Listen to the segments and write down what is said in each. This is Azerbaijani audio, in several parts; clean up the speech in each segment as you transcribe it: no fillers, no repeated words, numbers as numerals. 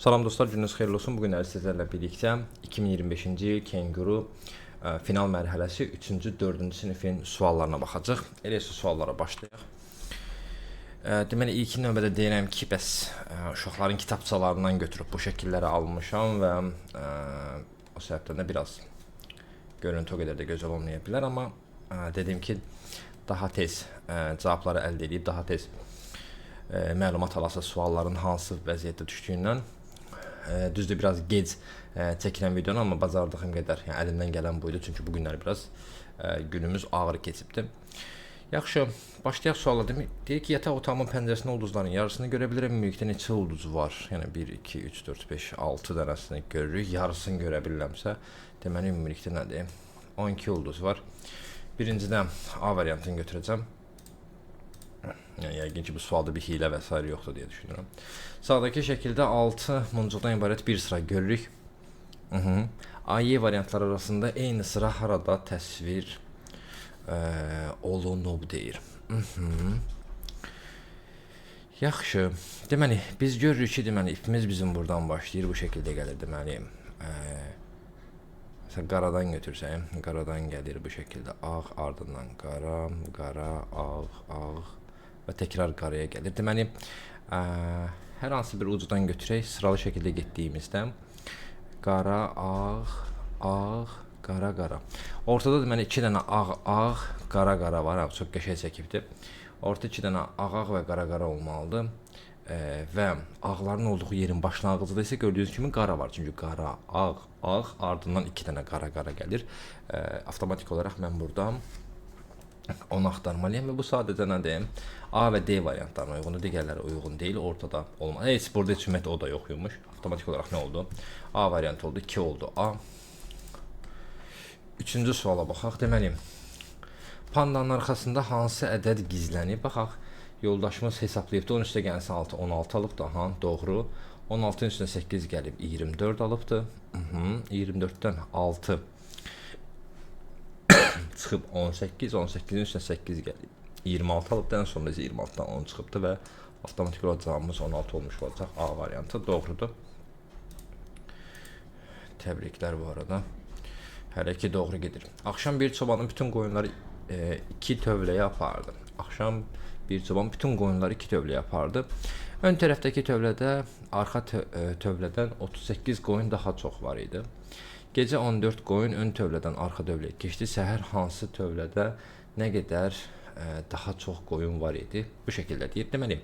Salam dostlar, gününüz xeyirli olsun. Bugün sizlərlə birlikdə 2025-ci il Kenguru final mərhələsi 3-cü, 4-cü sinifin suallarına baxacaq. Elə isə suallara başlayaq. Deməli, ilk növbədə deyirəm ki, bəs uşaqların kitabçalarından götürüb bu şəkilləri almışam və o səbəbdən də biraz görüntü o qədər də gözəl olmaya bilər, amma dedim ki, daha tez cavabları əldə edib, daha tez məlumat alası sualların hansı vəziyyətdə düşdüyündən düzdür, biraz gec çəkilən videonu, amma bacardığım qədər, yəni əlimdən gələn buydu, çünki bu günlər biraz günümüz ağır keçibdi. Yaxşı, başlayaq sualla. Deyir ki, yataq otağımın pəncərəsində ulduzların yarısını görə bilirəm. Ümumilikdə neçə ulduz var? Yəni 1, 2, 3, 4, 5, 6 dənəsini görürük. Yarısını görə bilirəmsə, deməli ümumilikdə nədir? 12 ulduz var. Birincidən A variantını götürəcəm. Yəni yəqin ki, bu sualda bir hilə və s. yoxdur deyə düşünürəm. Sağdakı şəkildə 6 muncuqdan ibarət bir sıra görürük. A-Y variantları arasında eyni sıra harada təsvir olunub deyir. Yaxşı. Deməli, biz görürük ki, deməli, ipimiz bizim buradan başlayır, bu şəkildə gəlir. Deməli, məsələn, qaradan götürsəm, qaradan gəlir bu şəkildə. Ağ, ardından qara, qara, ağ və təkrar qaraya gəlir. Deməli, hər hansı bir ucudan götürək, sıralı şəkildə getdiyimizdə qara, ağ, qara, qara. Ortada deməli 2 dənə ağ, qara, qara var. Çox qəşəng çəkibdir. Ortada 2 dənə ağ və qara, qara olmalıdır. Və ağların olduğu yerin başlanğıcında isə gördüyünüz kimi qara var. Çünki qara, ağ, ardından 2 dənə qara, qara gəlir. Avtomatik olaraq mən buradan onu axtarmalıyam və bu sadəcə nədir? A və D variantlarına uyğundur, digərləri uyğun deyil, ortada olmalı. Heç burada heç ümumiyyətlə o da yoxuymuş. Avtomatik olaraq nə oldu? A variantı oldu, 2 oldu A. Üçüncü suala baxaq. Deməli, pandanın arxasında hansı ədəd gizlənib? Baxaq, yoldaşımız hesablayıbdı. 10 üstə gəlsə 6, 16 alıbdı. Aha, doğru. 16-ın üstünə 8 gəlib, 24 alıbdı. 24-dən 6 çıxıb 18, 18-in üstünə 8 gəlib. 26 alıbdı, ən sonunda 26-dan 10 çıxıbdı və avtomatik olaraq cavabımız 16 olmuş olacaq. A variantı doğrudur. Təbriklər bu arada. Hələ ki doğru gedir. Axşam bir çobanın bütün qoyunları 2 tövləyə apardı. Axşam bir çoban bütün qoyunları 2 tövləyə apardı. Ön tərəfdəki tövlədə arxa tövlədən 38 qoyun daha çox var idi. Gecə 14 qoyun ön tövlədən arxa tövləyə keçdi. Səhər hansı tövlədə nə qədər daha çox qoyun var idi? Bu şəkildə deyir. Deməli,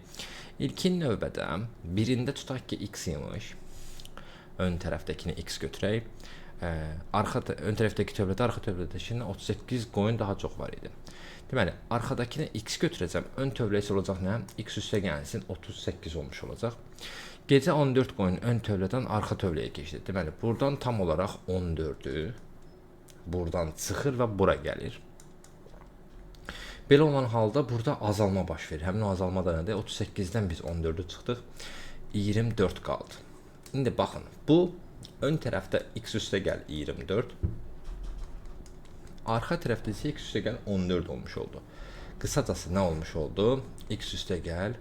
ilkin növbədə birində tutaq ki, x imiş. Ön tərəfdəkini x götürək. Ön tərəfdəki tövlədə, arxa tövlədəkindən 38 qoyun daha çox var idi. Deməli, arxadakini x götürəcəm. Ön tövlə isə olacaq nə? X üstə gəlsin 38 olmuş olacaq. Gecə 14 qoyun ön tövlədən arxa tövləyə keçdi. Deməli, buradan tam olaraq 14-ü buradan çıxır və bura gəlir. Belə olan halda burada azalma baş verir. Həmin o azalma da nədir? 38-dən biz 14-ü çıxdıq. 24 qaldı. İndi baxın, bu ön tərəfdə x üstə gəl 24. Arxa tərəfdə isə x üstə gəl 14 olmuş oldu. Qısacası nə olmuş oldu? X üstə gəl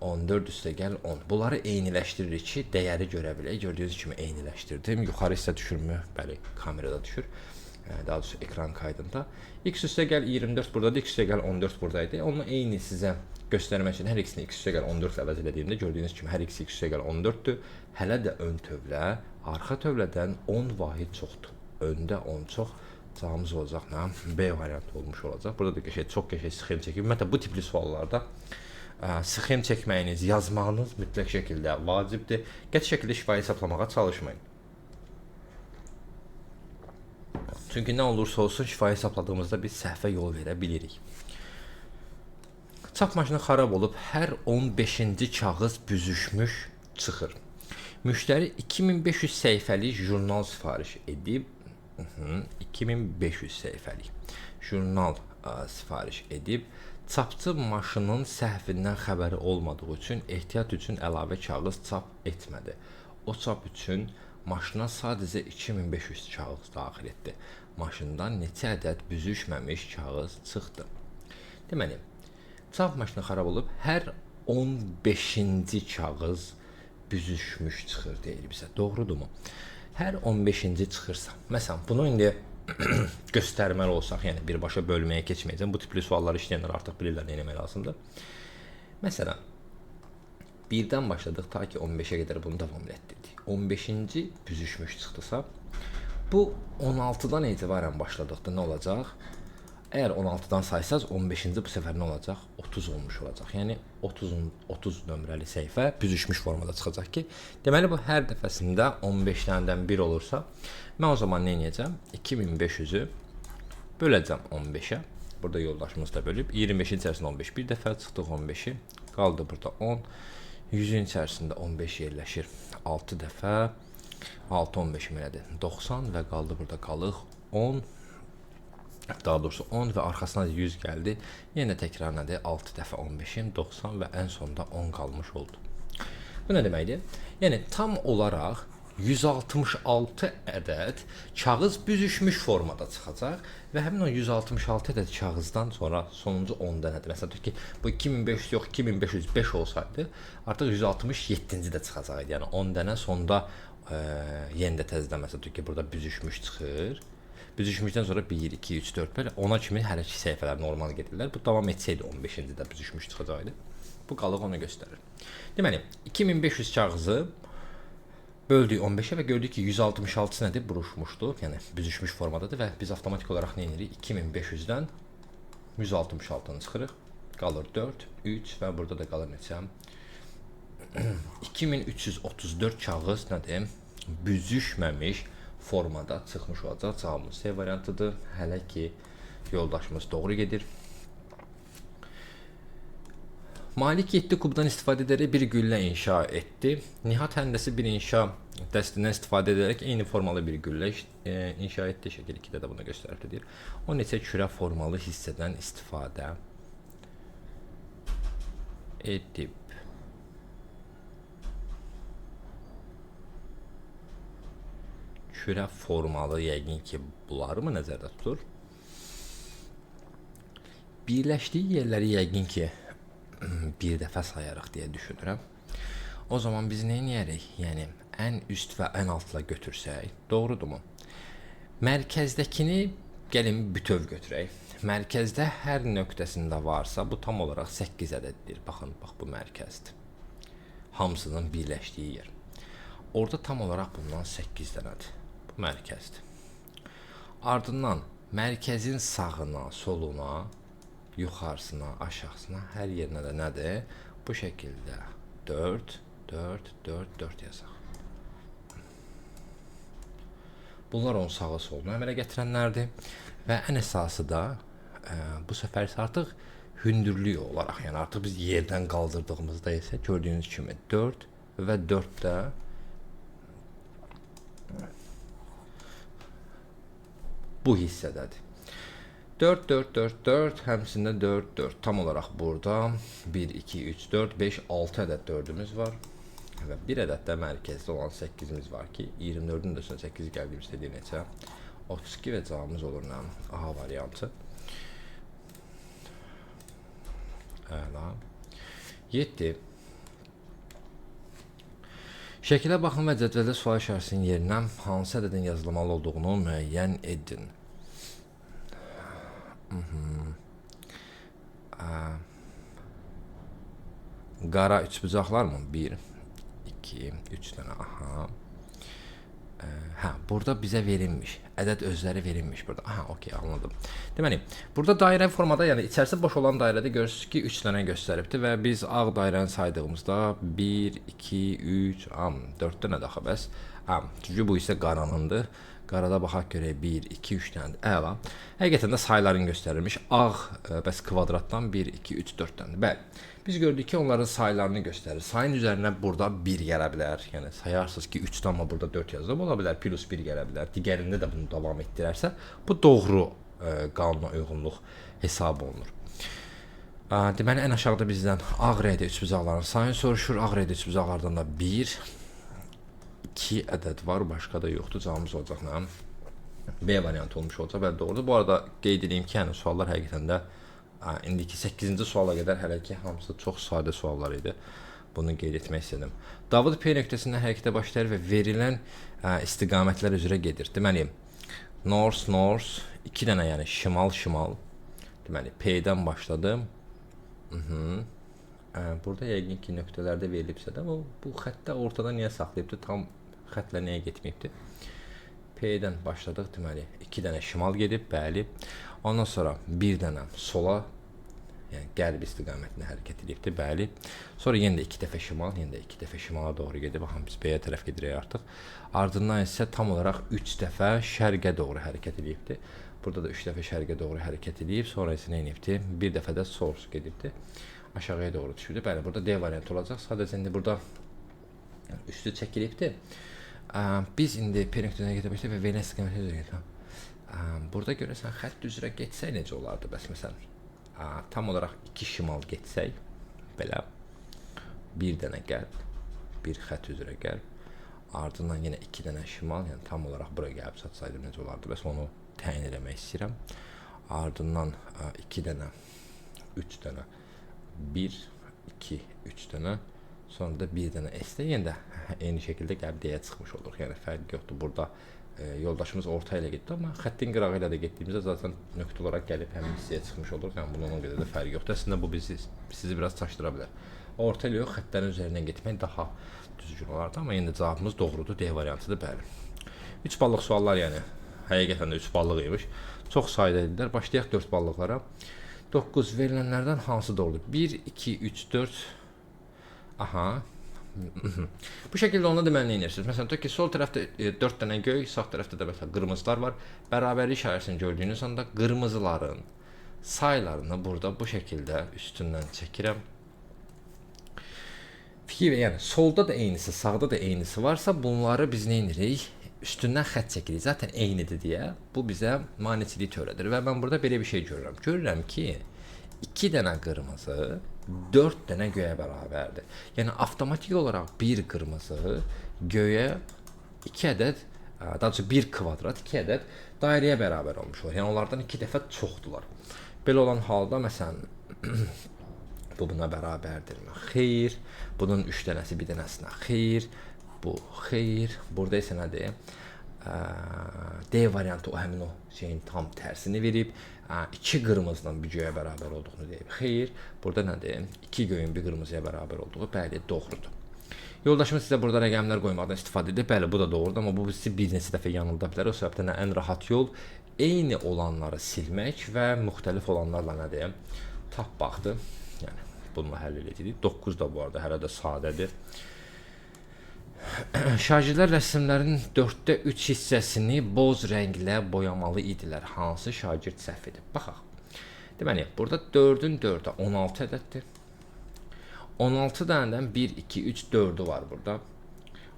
14 üstə gəl 10. Bunları eyniləşdiririk ki, dəyəri görə bilək. Gördüyünüz kimi eyniləşdirdim. Yuxarı isə düşürmü? Bəli, kamerada düşür. Daha doğrusu ekran kaydında. X üstə gəl 24 buradadır, x üstə gəl 14 buradaydı. Onu eyni sizə göstərmək üçün hər ikisini x üstə gəl 14 ilə əvəz elədiyimdə gördüyünüz kimi hər ikisi x üstə gəl 14-dür. Hələ də ön tövlə arxa tövlədən 10 vahid çoxdur. Öndə 10 çox. Cavabımız olacaq nə? B variantı olmuş olacaq. Burada da çox qəşəng sxem çəkib. Ümumiyyətlə bu tipli suallarda sxem çəkməyiniz, yazmağınız mütləq şəkildə vacibdir. Qəti şəkildə şifahi hesablamağa çalışmayın. Çünki nə olursa olsun şifahi hesabladığımızda biz səhvə yol verə bilirik. Çap maşını xarab olub, hər 15-ci kağız büzüşmüş çıxır. Müştəri 2500 səhifəlik jurnal sifariş edib. 2500 səhifəlik jurnal sifariş edib. Çapçı maşının səhvindən xəbəri olmadığı üçün ehtiyat üçün əlavə kağız çap etmədi. O çap üçün maşına sadəcə 2500 kağız daxil etdi. Maşından neçə ədəd büzüşməmiş kağız çıxdı. Deməli, çap maşını xarab olub, hər 15-ci kağız büzüşmüş çıxır deyir bizə. Doğrudurmu? Hər 15-ci çıxırsa, məsələn, bunu indi göstərməli olsaq, yəni birbaşa bölməyə keçməyəcəm. Bu tipli sualları işləyənlər artıq bilirlər nə etmək lazımdır. Məsələn, 1-dən başladıq ta ki 15-ə qədər bunu davam etdirdik. 15-ci büzüşmüş çıxdısa, bu 16-dan etibarən başladıqda nə olacaq? Əgər 16-dan saysaz 15-ci bu səfər nə olacaq? 30 olmuş olacaq. Yəni 30 nömrəli səhifə büzüşmüş formada çıxacaq ki, deməli bu hər dəfəsində 15-dən 1 olursa, mən o zaman nə edəcəm? 2500-ü böləcəm 15-ə. Burada yoldaşımız da bölüb 25-in içərisində 15 bir dəfə çıxdıq 15-i. Qaldı burada 10. 100-ün içərisində 15 yerləşir 6 dəfə. 6 15 elədir 90 və qaldı burada qalıq 10. Daha doğrusu 10 və arxasına 100 gəldi. Yenə təkrar nədir? 6 dəfə 15-im 90 və ən sonda 10 qalmış oldu. Bu nə deməkdir? Yəni tam olaraq 166 ədəd kağız büzüşmüş formada çıxacaq və həmin o 166 ədəd kağızdan sonra sonuncu 10 dənədir. Məsələn ki, bu 2500 yox 2505 olsaydı, artıq 167-ci də çıxacaq idi. Yəni 10 dənə sonda yenə də təzədən məsələn ki, burada büzüşmüş çıxır. Büzüşmüşdən sonra 1, 2, 3, 4 belə ona kimi hər iki səhifələr normal gedirlər. Bu davam etsəydi 15-ci də büzüşmüş çıxacaqdı. Bu qalıq onu göstərir. Deməli, 2500 kağızı böldük 15-ə və gördük ki, 166 nədir? Buruşmuşdu. Yəni büzüşmüş formadadır və biz avtomatik olaraq nə edirik? 2500-dən 166-nı çıxırıq. Qalır 4, 3 və burada da qalır neçə? 2334 kağız nədir? Büzüşməmiş formada çıxmış olacaq. Cavabımız C variantıdır. Hələ ki, yoldaşımız doğru gedir. Malik 7 kubdan istifadə edərək bir güllə inşa etdi. Nihat həndəsi bir inşa dəstindən istifadə edərək eyni formalı bir güllə inşa etdi. Şəkil 2-də də bunu göstəribdir. O neçə kürə formalı hissədən istifadə edib. Kürə formalı yəqin ki, bunları mı nəzərdə tutur? Birləşdiyi yerləri yəqin ki, bir dəfə sayarıq deyə düşünürəm. O zaman biz nə edərik? Yəni, ən üst və ən altla götürsək, doğrudurmu? Mərkəzdəkini gəlin bütöv götürək. Mərkəzdə hər nöqtəsində varsa, bu tam olaraq 8 ədəddir. Baxın, bax bu mərkəzdir. Hamısının birləşdiyi yer. Orada tam olaraq bundan 8 dənədir. Bu mərkəzdir. Ardından mərkəzin sağına, soluna, yuxarısına, aşağısına, hər yerinə də nədir? Bu şəkildə 4, 4, 4, 4 yazaq. Bunlar onun sağı soluna əmələ gətirənlərdir. Və ən əsası da bu səfər artıq hündürlük olaraq, yəni artıq biz yerdən qaldırdığımızda isə gördüyünüz kimi 4 və 4 də bu hissədədir. 4, 4, 4, 4, həmçində 4, 4. Tam olaraq burada 1, 2, 3, 4, 5, 6 ədəd 4-ümüz var. Və bir ədəd də mərkəzdə olan 8-imiz var ki, 24-ün də üstünə 8 gəldiyimizdə deyil neçə? 32 və cavabımız olur nə? A variantı. Əla. 7. Şəkilə baxın və cədvəldə sual işarəsinin yerinə hansı ədədin yazılmalı olduğunu müəyyən edin. Qara üçbucaqlar mı? 1, 2, 3 dənə. Aha. Burada bizə verilmiş. Ədəd özləri verilmiş burada. Aha, okey, anladım. Deməli, burada dairə formada, yəni içərisi boş olan dairədə görürsünüz ki, 3 dənə göstəribdir və biz ağ dairəni saydığımızda 1, 2, 3, 4 dənə daha bəs. Çünki bu isə qaranındır. Qarada baxaq görək 1, 2, 3 dənədir. Əla. Həqiqətən də sayların göstərilmiş. Ağ bəs kvadratdan 1, 2, 3, 4 dənədir. Bəli. Biz gördük ki, onların saylarını göstərir. Sayın üzərinə burada 1 gələ bilər. Yəni sayarsınız ki, 3-dən amma burada 4 yazılıb ola bilər. Plus 1 gələ bilər. Digərində də bunu davam etdirərsə, bu doğru qanuna uyğunluq hesab olunur. Deməli, ən aşağıda bizdən ağ rəngdə üçbucaqların sayını soruşur. Ağ rəngdə üçbucaqlardan da 1, 2 ədəd var. Başqa da yoxdur. Cavabımız olacaq nə? B variantı olmuş olacaq. Bəli, doğrudur. Bu arada qeyd edeyim ki, yəni suallar həqiqətən də indiki 8-ci suala qədər hələ ki hamısı çox sadə suallar idi. Bunu qeyd etmək istədim. Davud P nöqtəsindən hərəkətə başlayır və verilən istiqamətlər üzrə gedir. Deməli, north, 2 dənə, yəni şimal. Deməli, P-dən başladım. Burada yəqin ki, nöqtələrdə verilibsə də, bu xəttdə ortada niyə saxlayıbdır? Tam xəttlə niyə getməyibdir? P-dən başladıq, deməli, 2 dənə şimal gedib, bəli. Ondan sonra bir dənə sola, yəni qərb istiqamətində hərəkət edibdir, bəli. Sonra yenə də 2 dəfə şimal, yenə də 2 dəfə şimala doğru gedib. Baxın, biz B-yə tərəf gedirik artıq. Ardından isə tam olaraq 3 dəfə şərqə doğru hərəkət edibdir. Burada da 3 dəfə şərqə doğru hərəkət edib, sonra isə nə edibdir? Bir dəfə də source gedibdir. Aşağıya doğru düşürdü. Bəli, burada D variantı olacaq. Sadəcə indi burada üstü çəkilibdir. Biz indi P nöqtəsinə gedə bildik və V istiqamətə üzrə gedik. Burada görəsən xətt üzrə getsək necə olardı? Bəs məsələn, tam olaraq 2 şimal getsək, belə bir dənə qərb, bir xətt üzrə qərb, ardından yenə 2 dənə şimal, yəni tam olaraq bura gəlib çatsaydım necə olardı? Bəs onu təyin eləmək istəyirəm. Ardından 2 dənə, 3 dənə, 1, 2, 3 dənə, sonra da bir dənə S-də yenə də eyni şəkildə gəlib D-yə çıxmış olur. Yəni fərq yoxdur. Burada yoldaşımız orta ilə getdi, amma xəttin qırağı ilə də getdiyimizdə zaten nöqtə olaraq gəlib həmin hissəyə çıxmış olur. Yəni bunun ona qədər də fərqi yoxdur. Əslində bu sizi biraz çaşdıra bilər. Orta ilə yox, xəttlərin üzərindən getmək daha düzgün olardı, amma yenə də cavabımız doğrudur. D variantıdır, bəli. 3 ballıq suallar, yəni həqiqətən də 3 ballıq imiş. Çox sayda idilər. Başlayaq 4 ballıqlara. 9 verilənlərdən hansı doğrudur? 1, 2, 3, 4. Aha. Bu şəkildə onda deməli nə edirsiniz? Məsələn, ki, sol tərəfdə 4 dənə göy, sağ tərəfdə də məsələn qırmızılar var. Bərabərlik işarəsini gördüyünüz anda qırmızıların saylarını burada bu şəkildə üstündən çəkirəm. Fikir, yəni solda da eynisi, sağda da eynisi varsa, bunları biz nə edirik? Üstündən xətt çəkirik. Zaten eynidir deyə bu bizə maneçilik törədir və mən burada belə bir şey görürəm. Görürəm ki, 2 dənə qırmızı 4 dənə göyə bərabərdir. Yəni avtomatik olaraq bir qırmızı göyə 2 ədəd, daha doğrusu bir kvadrat 2 ədəd dairəyə bərabər olmuş olur. Yəni onlardan 2 dəfə çoxdular. Belə olan halda məsələn bu buna bərabərdirmi? Xeyr. Bunun 3 dənəsi bir dənəsinə xeyr. Bu xeyr. Burada isə nədir? D variantı o həmin o şeyin tam tərsini verib. 2 qırmızının bir göyə bərabər olduğunu deyib. Xeyr. Burada nədir? 2 göyün bir qırmızıya bərabər olduğu bəli doğrudur. Yoldaşımız sizə burada rəqəmlər qoymaqdan istifadə edir. Bəli, bu da doğrudur, amma bu sizi bir neçə dəfə yanılda bilər. O səbəbdən ən rahat yol eyni olanları silmək və müxtəlif olanlarla nədir? Tapmaqdır. Yəni bununla həll edəcəyik. 9 da bu arada hələ də sadədir. Şagirdlər rəsmlərin 4də 3 hissəsini boz rənglə boyamalı idilər. Hansı şagird səhv edib? Baxaq. Deməli, burada 4-ün 4-ə 16 ədəddir. 16 dənədən 1, 2, 3, 4'ü var burada.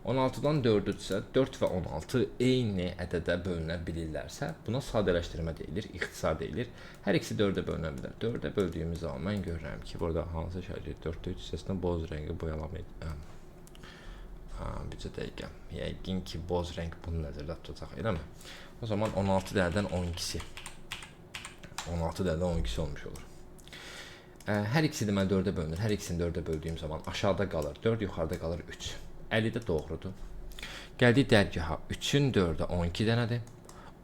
16-dan 4-üdsə 4 və 16 eyni ədədə bölünə bilirlərsə, buna sadələşdirmə deyilir, ixtisar deyilir. Hər ikisi 4-ə bölünə bilər. 4-ə böldüyümüz zaman mən görürəm ki, burada hansı şagird 4də 3 hissəsində boz rəngi boyalama edir. Bircə dəqiqə. Yəqin ki, boz rəng bunu nəzərdə tutacaq, eləmi? O zaman 16 dənədən 12-si. 16 dənədən 12-si olmuş olur. Hər ikisi deməli 4-ə bölünür. Hər ikisini 4-ə böldüyüm zaman aşağıda qalır 4, yuxarıda qalır 3. 50 də doğrudur. Gəldik dərgaha. 3-ün 4-ə 12 dənədir.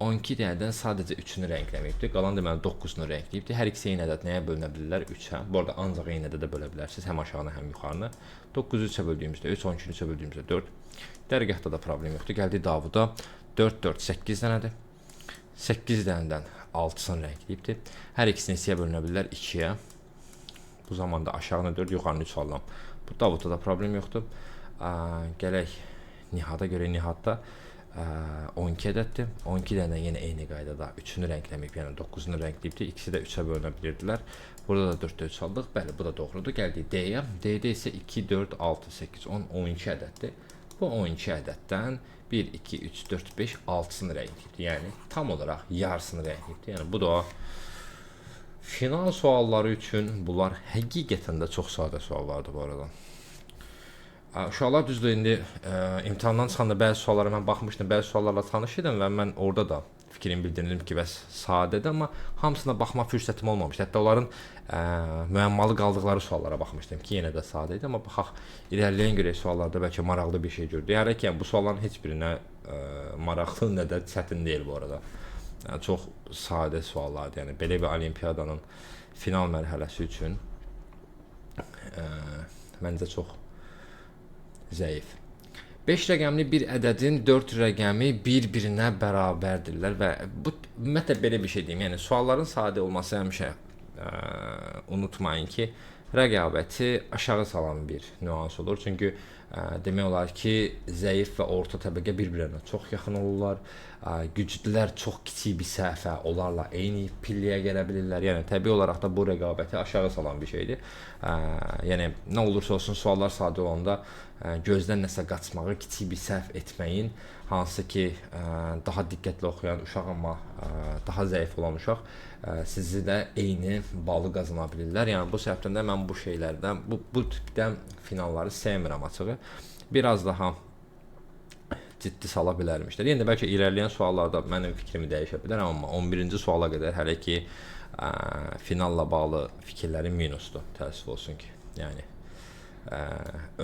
12 dənədən sadəcə 3-ünü rəngləməyibdir. Qalan deməli 9-unu rəngləyibdir. Hər ikisi eyni ədəd nəyə bölünə bilirlər? 3-ə. Bu arada ancaq eyni ədədə bölə bilərsiniz. Həm aşağını, həm yuxarını. 9-u 3-ə böldüyümüzdə 3, 12-ni 3-ə böldüyümüzdə 4. Dərgahda da problem yoxdur. Gəldik Davuda. 4, 4, 8 dənədir. 8 dənədən 6-sını rəngləyibdir. Hər ikisi neçəyə bölünə bilirlər? 2-yə. Bu zamanda aşağını 4, yuxarını 3 alıram. Bu Davudda da problem yoxdur. Gələk Nihada görə Nihadda 12 ədəddir. 12 dənə yenə eyni qaydada 3-ünü rəngləməyib, yəni 9-unu rəngləyibdir. İkisi də 3-ə bölünə bilirdilər. Burada da 4-də 3 aldıq. Bəli, bu da doğrudur. Gəldik D-yə. D-də isə 2, 4, 6, 8, 10, 12 ədəddir. Bu 12 ədəddən 1, 2, 3, 4, 5, 6-sını rəngləyibdir. Yəni tam olaraq yarısını rəngləyibdir. Yəni bu da final sualları üçün bunlar həqiqətən də çox sadə suallardır bu arada. Uşaqlar düzdür, indi imtahandan çıxanda bəzi suallara mən baxmışdım, bəzi suallarla tanış idim və mən orada da fikrim bildirildim ki, bəs sadədir, amma hamısına baxma fürsətim olmamışdı. Hətta onların müəmmalı qaldıqları suallara baxmışdım ki, yenə də sadə idi, amma baxaq irəliləyən görək suallarda bəlkə maraqlı bir şey gördük. Hələ ki, bu sualların heç birinə maraqlı, nə də çətin deyil bu arada. Yəni çox sadə suallardır. Yəni belə bir olimpiyadanın final mərhələsi üçün məncə çox zəif. 5 rəqəmli bir ədədin 4 rəqəmi bir-birinə bərabərdirlər və bu ümumiyyətlə belə bir şey deyim. Yəni sualların sadə olması həmişə unutmayın ki, rəqabəti aşağı salan bir nüans olur. Çünki demək olar ki, zəif və orta təbəqə bir-birinə çox yaxın olurlar. Güclülər çox kiçik bir səhvə onlarla eyni pilləyə gələ bilirlər. Yəni təbii olaraq da bu rəqabəti aşağı salan bir şeydir. Yəni nə olursa olsun suallar sadə olanda gözdən nəsə qaçmağı, kiçik bir səhv etməyin, hansı ki daha diqqətli oxuyan uşaq, amma daha zəif olan uşaq sizi də eyni balı qazana bilirlər. Yəni bu səbəbdən də mən bu şeylərdən, bu tipdən finalları sevmirəm açığı. Biraz daha ciddi sala bilərmişlər. Yəni bəlkə irəliləyən suallarda mənim fikrimi dəyişə bilər, amma 11-ci suala qədər hələ ki finalla bağlı fikirlərim minusdur, təəssüf olsun ki. Yəni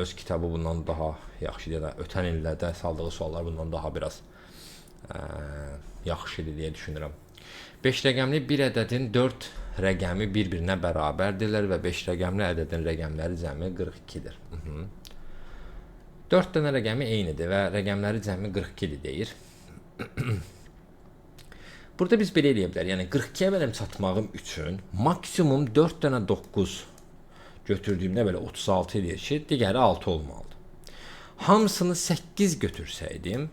öz kitabı bundan daha yaxşı ya da ötən illərdə saldığı suallar bundan daha biraz yaxşıdır deyə düşünürəm. 5 rəqəmli bir ədədin 4 rəqəmi bir-birinə bərabərdirlər və 5 rəqəmli ədədin rəqəmləri cəmi 42-dir. 4 dənə rəqəmi eynidir və rəqəmləri cəmi 42-dir deyir. Burada biz belə eləyə bilərik. Yəni 42-yə mənim çatmağım üçün maksimum 4 dənə 9 götürdüyümdə belə 36 edir ki, digəri 6 olmalıdır. Hamısını 8 götürsəydim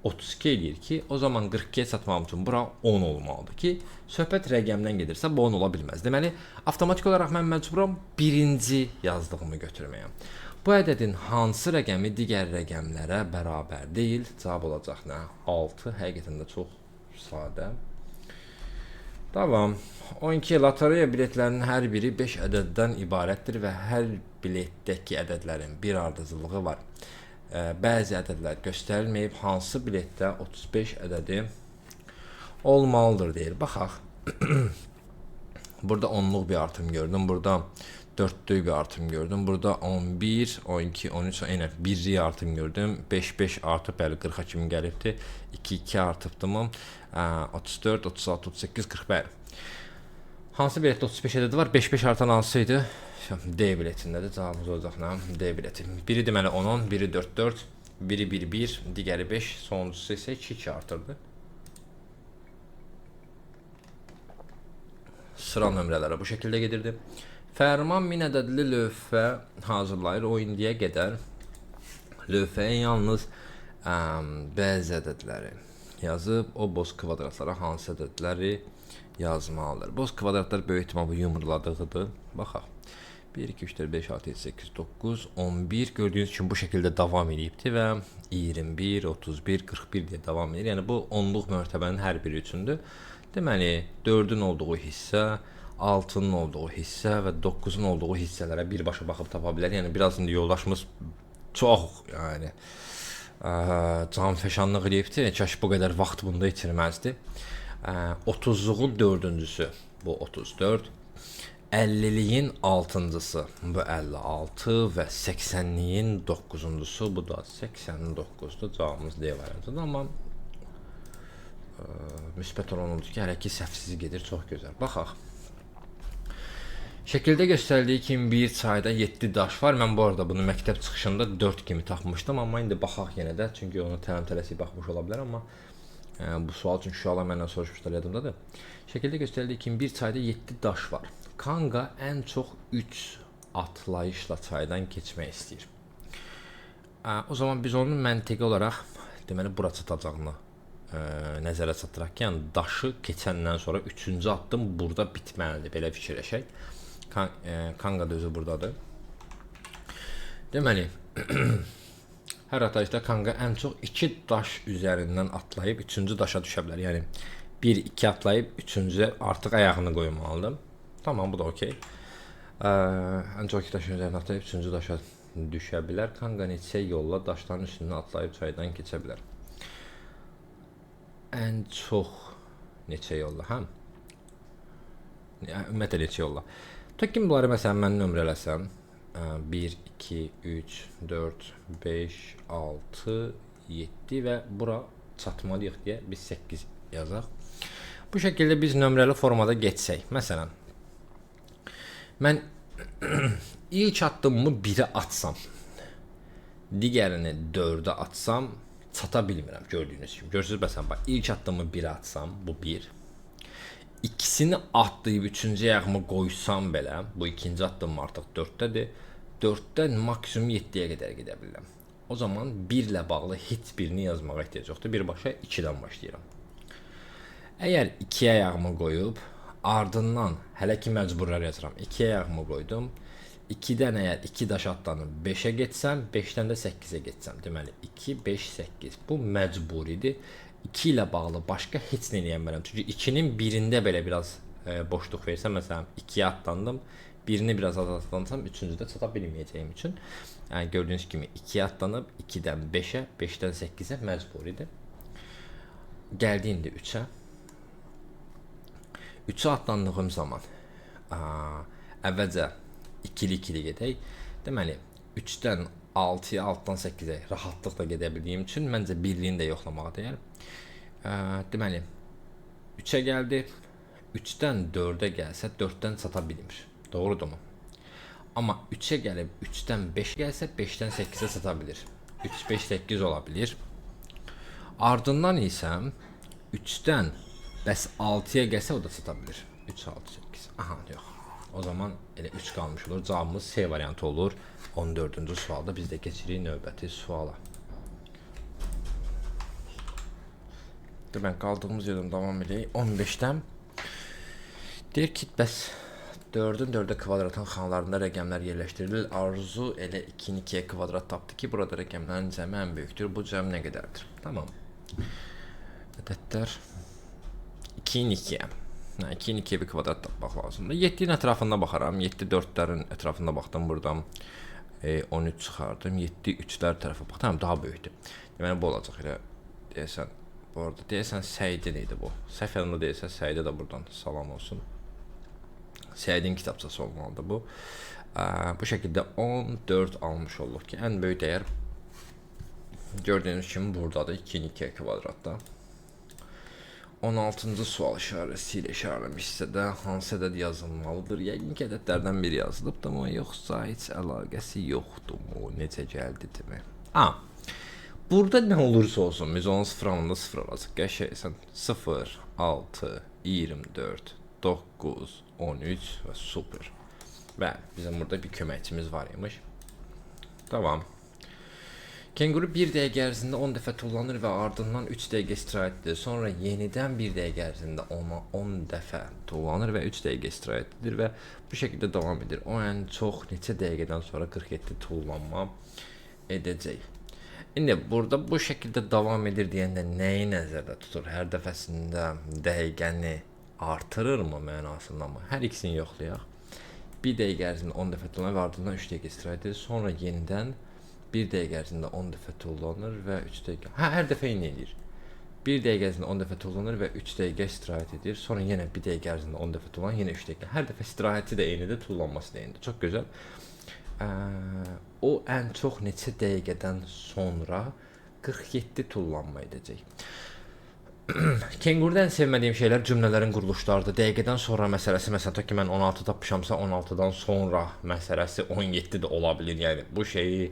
32 edir ki, o zaman 42-yə çatmağım üçün bura 10 olmalıdır ki, söhbət rəqəmdən gedirsə bu 10 ola bilməz. Deməli, avtomatik olaraq mən məcburam birinci yazdığımı götürməyə. Bu ədədin hansı rəqəmi digər rəqəmlərə bərabər deyil? Cavab olacaq nə? 6. Həqiqətən də çox sadə. Davam. 12 lotereya biletlərinin hər biri 5 ədəddən ibarətdir və hər biletdəki ədədlərin bir ardıcılığı var. Bəzi ədədlər göstərilməyib, hansı biletdə 35 ədədi olmalıdır deyir. Baxaq. Burada 10'luq bir artım gördüm. Burada 4'lük bir artım gördüm. Burada 11, 12, 13, aynı 1'lik artım gördüm. 5, 5 artıb, bəli 40-a kimi gəlibdi. 2, 2 artıbdı mı? 34, 36, 38, 40, bəli. Hansı biletdə 35 ədədi var? 5, 5 artan hansıydı? D biletindədir. Cavabımız olacaq nə? D bileti. Biri deməli 10, biri 4, 4, biri 1, 1, digəri 5, sonuncusu isə 2, 2 artırdı. Sıra nömrələri bu şəkildə gedirdi. Fərman 1000 ədədli lövhə hazırlayır. O indiyə qədər lövhəyə yalnız bəzi ədədləri yazıb, o boz kvadratlara hansı ədədləri yazmalıdır. Boz kvadratlar böyük ehtimal bu yumruladığıdır. Baxaq. 1, 2, 3, 4, 5, 6, 7, 8, 9, 11 gördüyünüz kimi bu şəkildə davam edibdi və 21, 31, 41 deyə davam edir. Yəni bu 10'luq mərtəbənin hər biri üçündür. Deməli 4'ün olduğu hissə, 6'nın olduğu hissə və 9'un olduğu hissələrə birbaşa baxıb tapa bilər. Yəni biraz indi yoldaşımız çox yəni canfəşanlıq edibdi. Kaş bu qədər vaxt bunda itirməzdi. 30'luğun 4'üncüsü bu 34. 50'liyin 6'ncısı bu 56 və 80'liyin 9'uncusu bu da 89'dur. Cavabımız D variantıdır, amma müsbət olan odur ki, hələ ki səhvsiz gedir, çox gözəl. Baxaq. Şəkildə göstərildiyi kimi bir çayda 7 daş var. Mən bu arada bunu məktəb çıxışında 4 kimi tapmışdım, amma indi baxaq yenə də, çünki onu tələm-tələsik baxmış ola bilər, amma bu sual üçün uşaqlar məndən soruşmuşlar, yadımdadır. Şəkildə göstərildiyi kimi bir çayda 7 daş var. Kanga ən çox 3 atlayışla çaydan keçmək istəyir. O zaman biz onun məntiqi olaraq deməli bura çatacağını nəzərə çatdıraq ki, yəni daşı keçəndən sonra 3-cü addım burada bitməlidir. Belə fikirləşək. Kanga da özü buradadır. Deməli, hər atlayışda Kanga ən çox 2 daş üzərindən atlayıb 3-cü daşa düşə bilər. Yəni 1-2 atlayıb 3-cü artıq ayağını qoymalıdır. Tamam, bu da okey. Ən çox 2 daşın üzərindən atlayıb 3-cü daşa düşə bilər. Kanga neçə yolla daşların üstündən atlayıb çaydan keçə bilər. Ən çox neçə yolla, hə? Ümumiyyətlə neçə yolla. Tək ki bunları məsələn mən nömrələsəm, 1, 2, 3, 4, 5, 6, 7 və bura çatmalıyıq deyə biz 8 yazaq. Bu şəkildə biz nömrəli formada geçsək, məsələn, mən ilk addımımı 1-ə atsam, digərini 4-ə atsam, çata bilmirəm gördüyünüz kimi. Görürsünüz, məsələn, bax, ilk addımımı 1-ə atsam, bu 1. İkisini atlayıb üçüncü ayağımı qoysam belə, bu ikinci addımım artıq 4-dədir. 4-dən maksimum 7-yə qədər gedə bilirəm. O zaman 1 ilə bağlı heç birini yazmağa ehtiyac yoxdur. Birbaşa 2-dən başlayıram. Əgər 2 ayağımı qoyub, ardından hələ ki məcburlar yazıram. 2 ayağımı qoydum. 2-dən əgər 2 daş atlanıb 5-ə getsəm, 5-dən də 8-ə getsəm. Deməli 2, 5, 8. Bu məcburidir. 2 ilə bağlı başqa heç nə eləyə bilmərəm. Çünki 2-nin birində belə biraz boşluq versəm, məsələn 2-yə atlandım, birini biraz az atlansam, üçüncüdə çata bilməyəcəyim üçün. Yəni gördüyünüz kimi 2-yə atlanıb, 2-dən 5-ə, 5-dən 8-ə məcburidir. Gəldi indi 3-ə. 3-ə atlandığım zaman əvvəlcə ikili gedək. Deməli 3-dən 6-ya, 6-dan 8-ə rahatlıqla gedə bildiyim üçün məncə birliyini də yoxlamağa dəyər. Deməli 3-ə gəldi. 3-dən 4-ə gəlsə 4-dən çata bilmir. Doğrudurmu? Amma 3-ə gəlib 3-dən 5 gəlsə 5-dən 8-ə çata bilir. 3, 5, 8 ola bilir. Ardından isə 3-dən bəs 6-ya gəlsə o da çata bilir. 3, 6, 8. Aha, yox. O zaman elə 3 qalmış olur. Cavabımız C variantı olur. 14-cü sualda biz də keçirik növbəti suala. Mən qaldığımız yerdən davam edək. 15-dən deyir ki, bəs 4-ün 4-ə kvadratın xanalarında rəqəmlər yerləşdirilir. Arzu elə 2-nin 2-yə kvadrat tapdı ki, burada rəqəmlərin cəmi ən böyükdür. Bu cəm nə qədərdir? Tamam. Ədədlər 2-nin 2-yə. 2-nin 2-yə bir kvadrat tapmaq lazımdır. 7-nin ətrafında baxaram. 7 4-lərin ətrafında baxdım. Buradan 13 çıxardım. 7 3-lər tərəfə bax. Tamam, daha böyükdür. Deməli bu olacaq elə deyəsən. Bu arada deyəsən Səidin idi bu. Səhv yanında deyəsən Səidə də buradan salam olsun. Səidin kitabçası olmalıdır bu. Bu şəkildə 14 almış olduq ki, ən böyük dəyər gördüyünüz kimi buradadır. 2-nin 2-yə kvadratda. 16-cı sual işarəsi ilə işarələmişsə də hansı ədəd yazılmalıdır? Yəqin ki, ədədlərdən biri yazılıbdır, amma yoxsa heç əlaqəsi yoxdur mu? Necə gəldi demək? Burada nə olursa olsun, biz onun sıfırında 0 alacaq. Qəşəysən 0, 6, 24, 9, 13 və super. Və bizim burada bir köməkçimiz var imiş. Tamam. Kenguru 1 dəqiqə ərzində 10 dəfə tullanır və ardından 3 dəqiqə istirahət edir. Sonra yenidən 1 dəqiqə ərzində 10 dəfə tullanır və 3 dəqiqə istirahət edir və bu şəkildə davam edir. O ən çox neçə dəqiqədən sonra 47 tullanma edəcək. İndi burada bu şəkildə davam edir deyəndə nəyi nəzərdə tutur? Hər dəfəsində dəqiqəni artırırmı mənasında mı? Hər ikisini yoxlayaq. 1 dəqiqə ərzində 10 dəfə tullanır və ardından 3 dəqiqə istirahət edir. Sonra yenidən 1 dəqiqə ərzində 10 dəfə tullanır və 3 dəqiqə... hər dəfə eyni edir. 1 dəqiqə ərzində 10 dəfə tullanır və 3 dəqiqə istirahət edir. Sonra yenə 1 dəqiqə ərzində 10 dəfə tullanır, yenə 3 dəqiqə. Hər dəfə istirahəti də eynidir, tullanması da eynidir. Çox gözəl. O ən çox neçə dəqiqədən sonra 47 tullanma edəcək. Kenguruda ən sevmədiyim şeylər cümlələrin quruluşlarıdır. Dəqiqədən sonra məsələsi, məsələn, ki mən 16 tapmışamsa 16-dan sonra məsələsi 17 də ola bilir. Yəni bu şeyi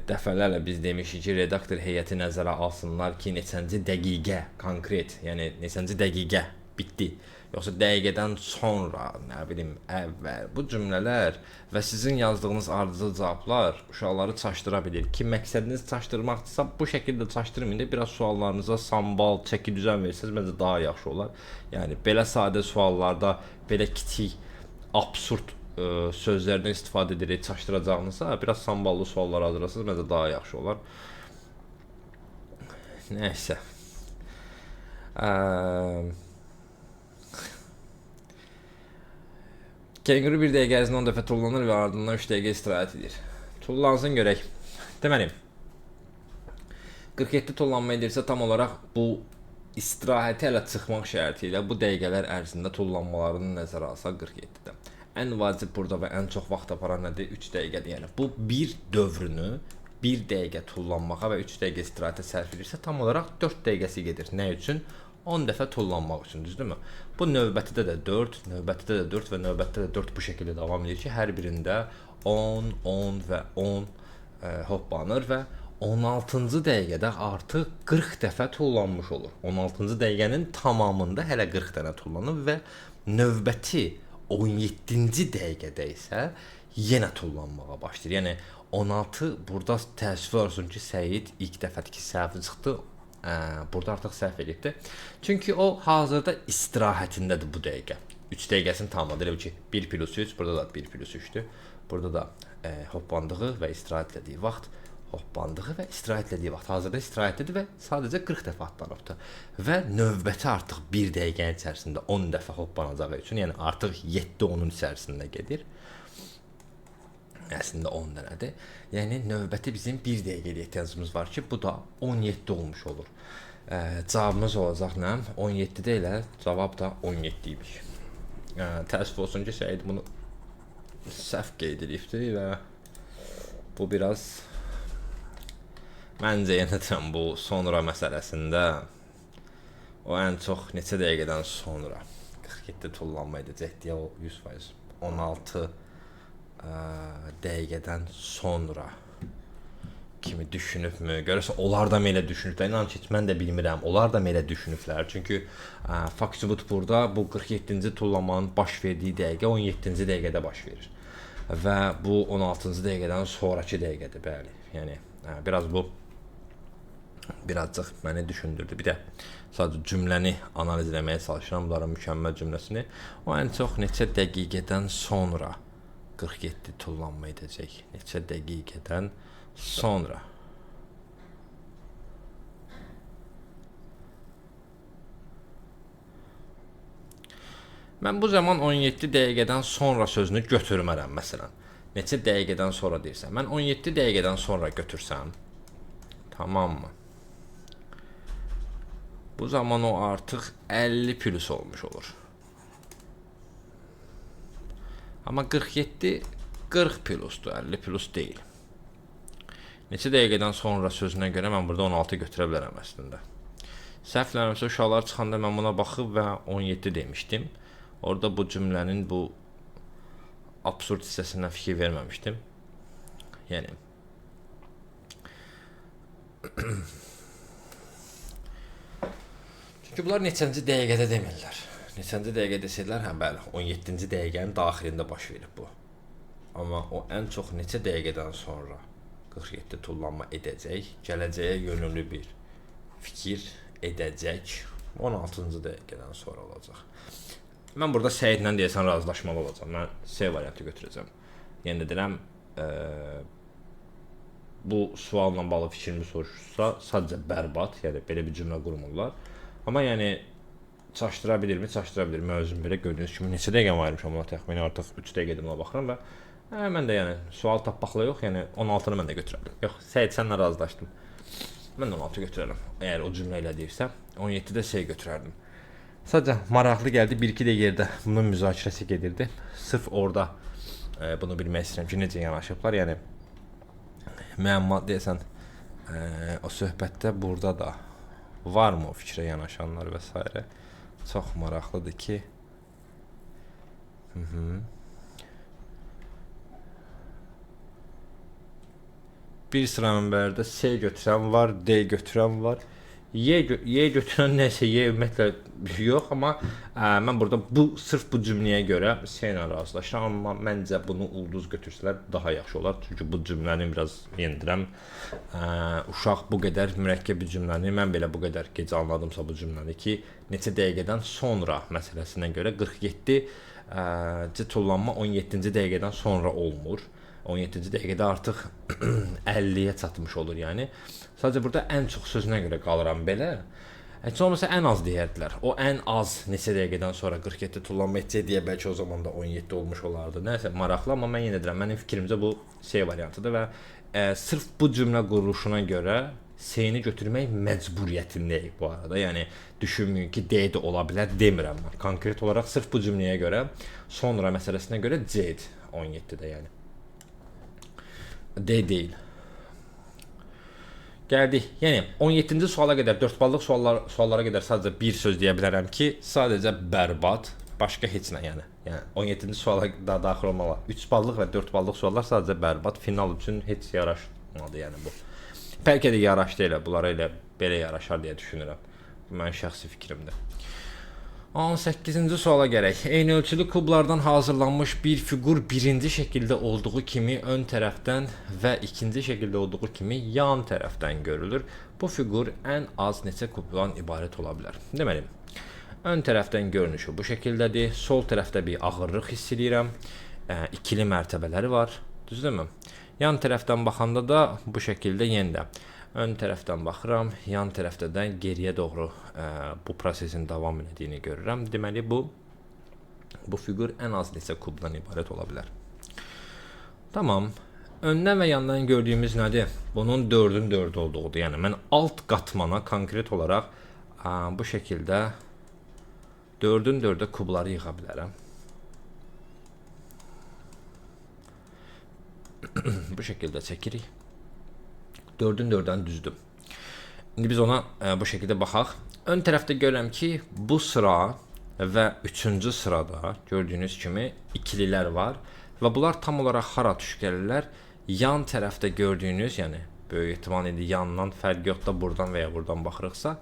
dəfələrlə biz demişik ki, redaktor heyəti nəzərə alsınlar ki, neçənci dəqiqə konkret, yəni neçənci dəqiqə bitdi. Yoxsa dəqiqədən sonra, nə bilim, əvvəl. Bu cümlələr və sizin yazdığınız ardıcıl cavablar uşaqları çaşdıra bilir ki, məqsədiniz çaşdırmaqdırsa bu şəkildə çaşdırmayın da, biraz suallarınıza sambal, çəki düzən versəniz məncə daha yaxşı olar. Yəni belə sadə suallarda belə kiçik, absurd sözlərdən istifadə edərək çaşdıracağınızsa, biraz samballı suallar hazırlasanız məncə daha yaxşı olar. Nəysə. Kenguru 1 dəqiqə ərzində 10 dəfə tullanır və ardından 3 dəqiqə istirahət edir. Tullansın görək. Deməli, 47 tullanma edirsə tam olaraq bu istirahətə elə çıxmaq şərti ilə bu dəqiqələr ərzində tullanmalarını nəzərə alsaq 47-də. Ən vacib burada və ən çox vaxt aparan nədir? 3 dəqiqədir. Yəni bu bir dövrünü 1 dəqiqə tullanmağa və 3 dəqiqə istirahətə sərf edirsə, tam olaraq 4 dəqiqəsi gedir. Nə üçün? 10 dəfə tullanmaq üçün, düzdürmü? Bu növbətidə də 4, növbətidə də 4 və növbətdə də 4 bu şəkildə davam edir ki, hər birində 10, 10 və 10 hoppanır və 16-cı dəqiqədə artıq 40 dəfə tullanmış olur. 16-cı dəqiqənin tamamında hələ 40 dənə tullanır və növbəti 17-ci dəqiqədə isə yenə tullanmağa başlayır. Yəni 16 burada təəssüf olsun ki, Səid ilk dəfədir ki, səhv çıxdı. Burada artıq səhv edibdi. Çünki o hazırda istirahətindədir bu dəqiqə. 3 dəqiqəsini tamamladı. Elə ki 1 + 3, burada da 1 + 3-dür. Burada da hoppandığı və istirahət etdiyi vaxt, hoppandığı və istirahət etdiyi vaxt hazırda istirahətdədir və sadəcə 40 dəfə atlanıbdı. Və növbəti artıq 1 dəqiqənin içərisində 10 dəfə hoppanacağı üçün, yəni artıq 7 onun içərisində gedir. Əslində 10 dənədir. Yəni növbəti bizim 1 dəqiqəyə ehtiyacımız var ki, bu da 17 olmuş olur. Cavabımız olacaq nə? 17-də elə cavab da 17 imiş. Təəssüf olsun ki, Səid bunu səhv qeyd edibdi və bu biraz məncə yenə deyirəm, bu sonra məsələsində o ən çox neçə dəqiqədən sonra 47 tullanma edəcək deyə o 100%. 16 dəqiqədən sonra kimi düşünübmü? Görürsən, onlar da elə düşünüblər. İnan ki, mən də bilmirəm. Onlar da elə düşünüblər. Çünki faktı burada bu 47-ci tullanmanın baş verdiyi dəqiqə 17-ci dəqiqədə baş verir. Və bu 16-cı dəqiqədən sonraki dəqiqədir, bəli. Yəni biraz bu birazcıq məni düşündürdü. Bir də sadəcə cümləni analiz etməyə çalışıram, bunların mükəmməl cümləsini. O ən çox neçə dəqiqədən sonra 47 tullanma edəcək. Neçə dəqiqədən sonra. Mən bu zaman 17 dəqiqədən sonra sözünü götürmərəm, məsələn. Neçə dəqiqədən sonra deyirsən. Mən 17 dəqiqədən sonra götürsəm, tamam mı? Bu zaman o artıq 50 plus olmuş olur. Amma 47 40 plusdur, 50 plus deyil. Neçə dəqiqədən sonra sözünə görə mən burada 16 götürə bilərəm əslində. Səhvlərimsə uşaqlar çıxanda mən buna baxıb və 17 demişdim. Orada bu cümlənin bu absurd hissəsinə fikir verməmişdim. Yəni çünki bunlar neçənci dəqiqədə demirlər. Neçənci dəqiqə desəydilər, hə bəli, 17-ci dəqiqənin daxilində baş verib bu. Amma o ən çox neçə dəqiqədən sonra 47 tullanma edəcək, gələcəyə yönümlü bir fikir edəcək 16-cı dəqiqədən sonra olacaq. Mən burada Səidlə deyəsən razılaşmalı olacağam. Mən C variantı götürəcəm. Yəni də deyirəm, bu sualla bağlı fikrimi soruşursa, sadəcə bərbad, yəni belə bir cümlə qurmurlar. Amma yəni çaşdıra bilirmi? Çaşdıra bilir. Mən özüm belə gördüyünüz kimi neçə dəqiqə ayırmışam ona, təxmini artıq 3 dəqiqədir buna baxıram və mən də yəni sual tapmaqla yox, yəni 16-nı mən də götürərəm. Yox, Səid sənlə razılaşdım. Mən də 16 götürərəm. Əgər o cümlə ilə deyirsə, 17-də C götürərdim. Sadəcə maraqlı gəldi, 1-2 də yerdə bunun müzakirəsi gedirdi. Sırf orada bunu bilmək istəyirəm ki, necə yanaşıblar. Yəni müəmma deyəsən o söhbətdə burada da varmı o fikrə yanaşanlar və s. Çox maraqlıdır ki, bir sıra mənbələrdə C götürən var, D götürən var. Y götürən nəsə, Y ümumiyyətlə yox, amma mən burada sırf bu cümləyə görə C ilə razılaşıram, amma məncə bunu ulduz götürsələr daha yaxşı olar. Çünki bu cümləni biraz yendirəm. Uşaq bu qədər mürəkkəb bir cümləni, mən belə bu qədər gec anladımsa bu cümləni ki, neçə dəqiqədən sonra məsələsinə görə 47 tullanma 17-ci dəqiqədən sonra olmur. 17-ci dəqiqədə artıq 50-yə çatmış olur, yəni. Sadəcə burada ən çox sözünə görə qalıram belə. Heç olmasa ən az deyərdilər. O ən az neçə dəqiqədən sonra 47 tullanma edəcək deyə bəlkə o zaman da 17 olmuş olardı. Nəsə maraqlı, amma mən yenə deyirəm, mənim fikrimcə bu C variantıdır və sırf bu cümlə quruluşuna görə C-ni götürmək məcburiyyətindəyik bu arada. Yəni düşünməyin ki, D də ola bilər demirəm mən. Konkret olaraq sırf bu cümləyə görə, sonra məsələsinə görə C-dir 17-də yəni. D deyil. Gəldik. Yəni 17-ci suala qədər 4 ballıq suallara qədər sadəcə bir söz deyə bilərəm ki, sadəcə bərbad, başqa heç nə yəni. Yəni 17-ci suala da daxil olmalı. 3 ballıq və 4 ballıq suallar sadəcə bərbad, final üçün heç yaraşmadı yəni bu. Bəlkə də yaraşdı elə, bunlara elə belə yaraşar deyə düşünürəm. Bu mənim şəxsi fikrimdir. 18-ci suala gələk. Eyni ölçülü kublardan hazırlanmış bir fiqur birinci şəkildə olduğu kimi ön tərəfdən və ikinci şəkildə olduğu kimi yan tərəfdən görülür. Bu fiqur ən az neçə kubdan ibarət ola bilər? Deməli, ön tərəfdən görünüşü bu şəkildədir. Sol tərəfdə bir ağırlıq hiss edirəm. İkili mərtəbələri var. Düzdürmü? Yan tərəfdən baxanda da bu şəkildə yenə də. Ön tərəfdən baxıram, yan tərəfdən geriyə doğru bu prosesin davam etdiyini görürəm. Deməli, bu fiqur ən az neçə kubdan ibarət ola bilər. Tamam. Öndən və yandan gördüyümüz nədir? Bunun 4-ün 4 olduğudur. Yəni, mən alt qatmana konkret olaraq bu şəkildə 4-ün 4-ə kubları yığa bilərəm. Bu şəkildə çəkirik. 4-ün 4-dən düzdür. İndi biz ona bu şəkildə baxaq. Ön tərəfdə görürəm ki, bu sıra və 3-cü sırada gördüyünüz kimi ikililər var və bunlar tam olaraq hara tuş gəlirlər? Yan tərəfdə gördüyünüz, yəni böyük ehtimal indi yandan fərq yox da buradan və ya buradan baxırıqsa,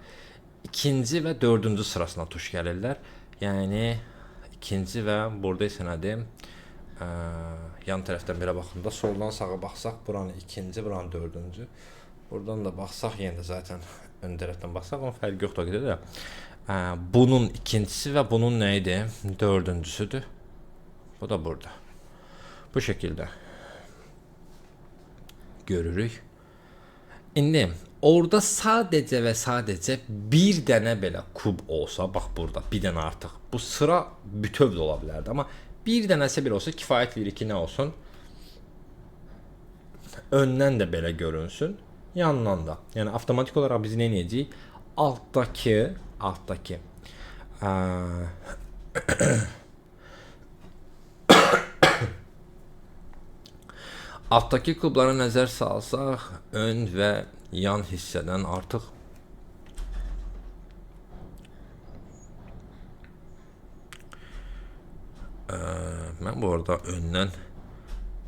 ikinci və 4-cü sırasına tuş gəlirlər. Yəni ikinci və burada isə nədir? Yan tərəfdən belə baxanda soldan sağa baxsaq, buranı ikinci, buranı 4-cü. Buradan da baxsaq, yenə də zaten ön tərəfdən baxsaq, onun fərqi yoxdur qədər də. Bunun ikincisi və bunun nə idi? 4-cüsüdür. Bu da burada. Bu şəkildə görürük. İndi orada sadəcə və sadəcə bir dənə belə kub olsa, bax burada bir dənə artıq. Bu sıra bütöv də ola bilərdi, amma bir dənəsə bir olsa kifayət verir ki, nə olsun? Öndən də belə görünsün, yandan da. Yəni avtomatik olaraq biz nə edəcəyik? Altdakı altdakı kublara nəzər salsaq, ön və yan hissədən artıq mən bu arada öndən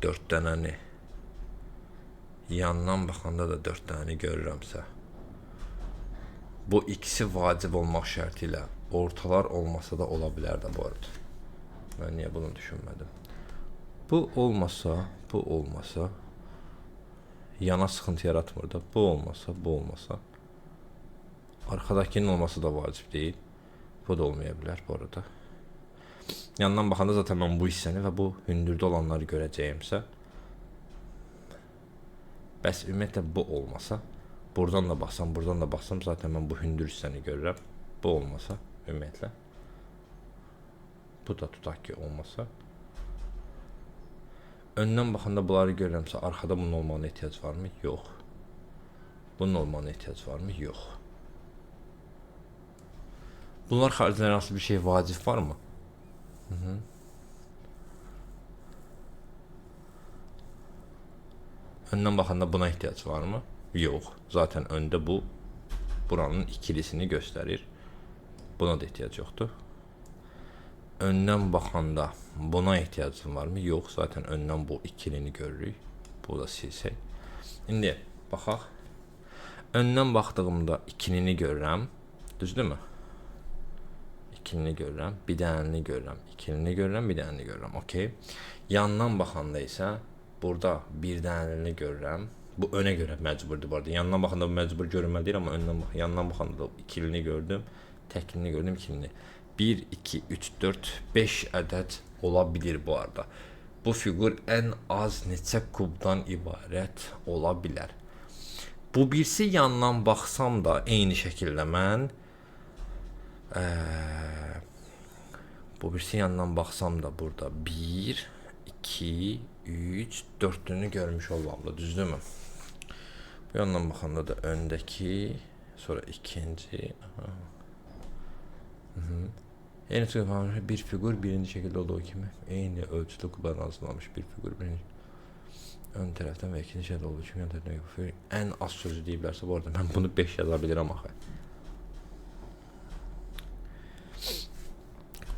4 dənəni, yandan baxanda da 4 dənəni görürəmsə, bu ikisi vacib olmaq şərti ilə ortalar olmasa da ola bilər də bu arada. Mən niyə bunu düşünmədim? Bu olmasa, yana sıxıntı yaratmır da, bu olmasa, arxadakinin olması da vacib deyil. Bu da olmaya bilər bu arada. Yandan baxanda zaten mən bu hissəni və bu hündürdə olanları görəcəyimsə, bəs ümumiyyətlə bu olmasa, buradan da baxsam, zaten mən bu hündür hissəni görürəm. Bu olmasa, ümumiyyətlə, bu da tutaq ki, olmasa, öndən baxanda bunları görürəmsə, arxada bunun olmağına ehtiyac varmı? Yox. Bunun olmağına ehtiyac varmı? Yox. Bunlar xaricində hansı bir şey vacib varmı? Öndən baxanda buna ehtiyac varmı? Yox. Zaten öndə bu buranın ikilisini göstərir. Buna da ehtiyac yoxdur. Öndən baxanda buna ehtiyacın varmı? Yox. Zaten öndən bu ikilini görürük. Bu da silsək. İndi baxaq. Öndən baxdığımda ikilini görürəm. Düzdürmü? İkilini görürəm, bir dənəni görürəm, ikilini görürəm, bir dənəni görürəm. Okey. Yandan baxanda isə burada bir dənəni görürəm. Bu önə görə məcburdur bu arada. Yandan baxanda bu məcbur görünməli deyil, amma yandan baxanda da ikilini gördüm, təklini gördüm, ikilini. 1, 2, 3, 4, 5 ədəd ola bilir bu arada. Bu fiqur ən az neçə kubdan ibarət ola bilər. Bu birisi yandan baxsam da eyni şəkildə mən bu birisi yandan baxsam da burada 1, 2, 3, 4'ünü görmüş olmamla, düzdürmü? Bir yandan baxanda da öndəki, sonra ikinci. Eyni şəkildə bir fiqur birinci şəkildə olduğu kimi eyni ölçüdə qublarla hazırlanmış bir fiqur birinci. Ön tərəfdən və ikinci şəkildə olduğu kimi yan tərəfdən fiqur. Ən az sözü deyiblərsə bu arada mən bunu 5 yaza bilirəm axı.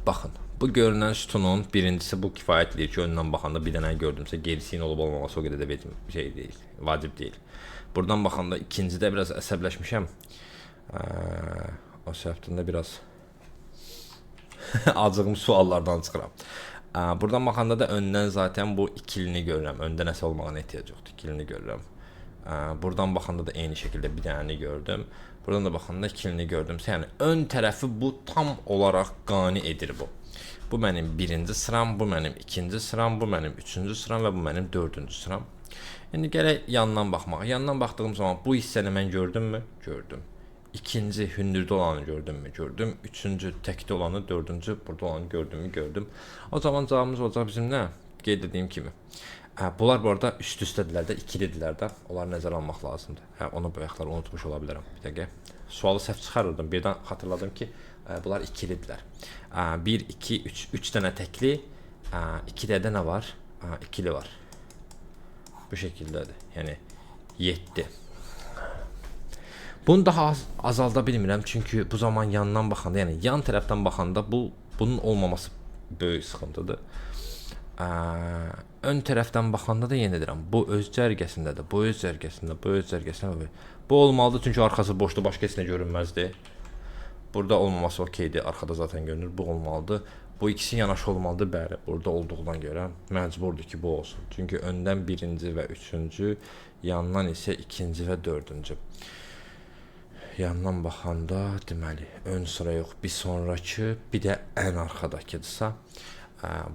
Baxın, bu görünən sütunun birincisi bu kifayət edir ki, öndən baxanda bir dənə gördümsə gerisinin olub olmaması o qədər də şey deyil, vacib deyil. Buradan baxanda ikincidə biraz əsəbləşmişəm. O səbəbdən də biraz acığım suallardan çıxıram. Buradan baxanda da öndən zaten bu ikilini görürəm. Öndə nəsə olmağına ehtiyac yoxdur. İkilini görürəm. Buradan baxanda da eyni şəkildə bir dənəni gördüm. Buradan da baxanda ikilini gördümsə, yəni ön tərəfi bu tam olaraq qane edir bu. Bu mənim birinci sıram, bu mənim ikinci sıram, bu mənim üçüncü sıram və bu mənim dördüncü sıram. İndi gələk yandan baxmağa. Yandan baxdığım zaman bu hissəni mən gördümmü? Gördüm. İkinci hündürdə olanı gördümmü? Gördüm. Üçüncü təkdə olanı, dördüncü burada olanı gördümmü? Gördüm. O zaman cavabımız olacaq bizim nə? Qeyd etdiyim kimi. Bunlar bu arada üst-üstədirlər də, ikilidirlər də. Onları nəzərə almaq lazımdır. Onu bayaqlar unutmuş ola bilərəm. Bir dəqiqə. Sualı səhv çıxarırdım. Birdən xatırladım ki, bunlar ikilidirlər. 1, 2, 3 dənə təkli, 2 dədə nə var? İkili var. Bu şəkildədir. Yəni 7. Bunu daha azalda bilmirəm çünki bu zaman yandan baxanda, yəni yan tərəfdən baxanda bunun olmaması böyük sıxıntıdır. Ön tərəfdən baxanda da yenə deyirəm, bu öz cərgəsindədir, bu öz cərgəsində, bu öz cərgəsində. Bu olmalıdır çünki arxası boşdur, başqa heç nə görünməzdi. Burada olmaması okeydir, arkada zaten görünür, bu olmalıdır. Bu ikisi yanaşı olmalıdır, bəli, burada olduğundan görə məcburdur ki, bu olsun. Çünki öndən birinci və üçüncü, yandan isə ikinci və dördüncü. Yandan baxanda, deməli, ön sıra yox, bir sonraki, bir də ən arxadakıdırsa,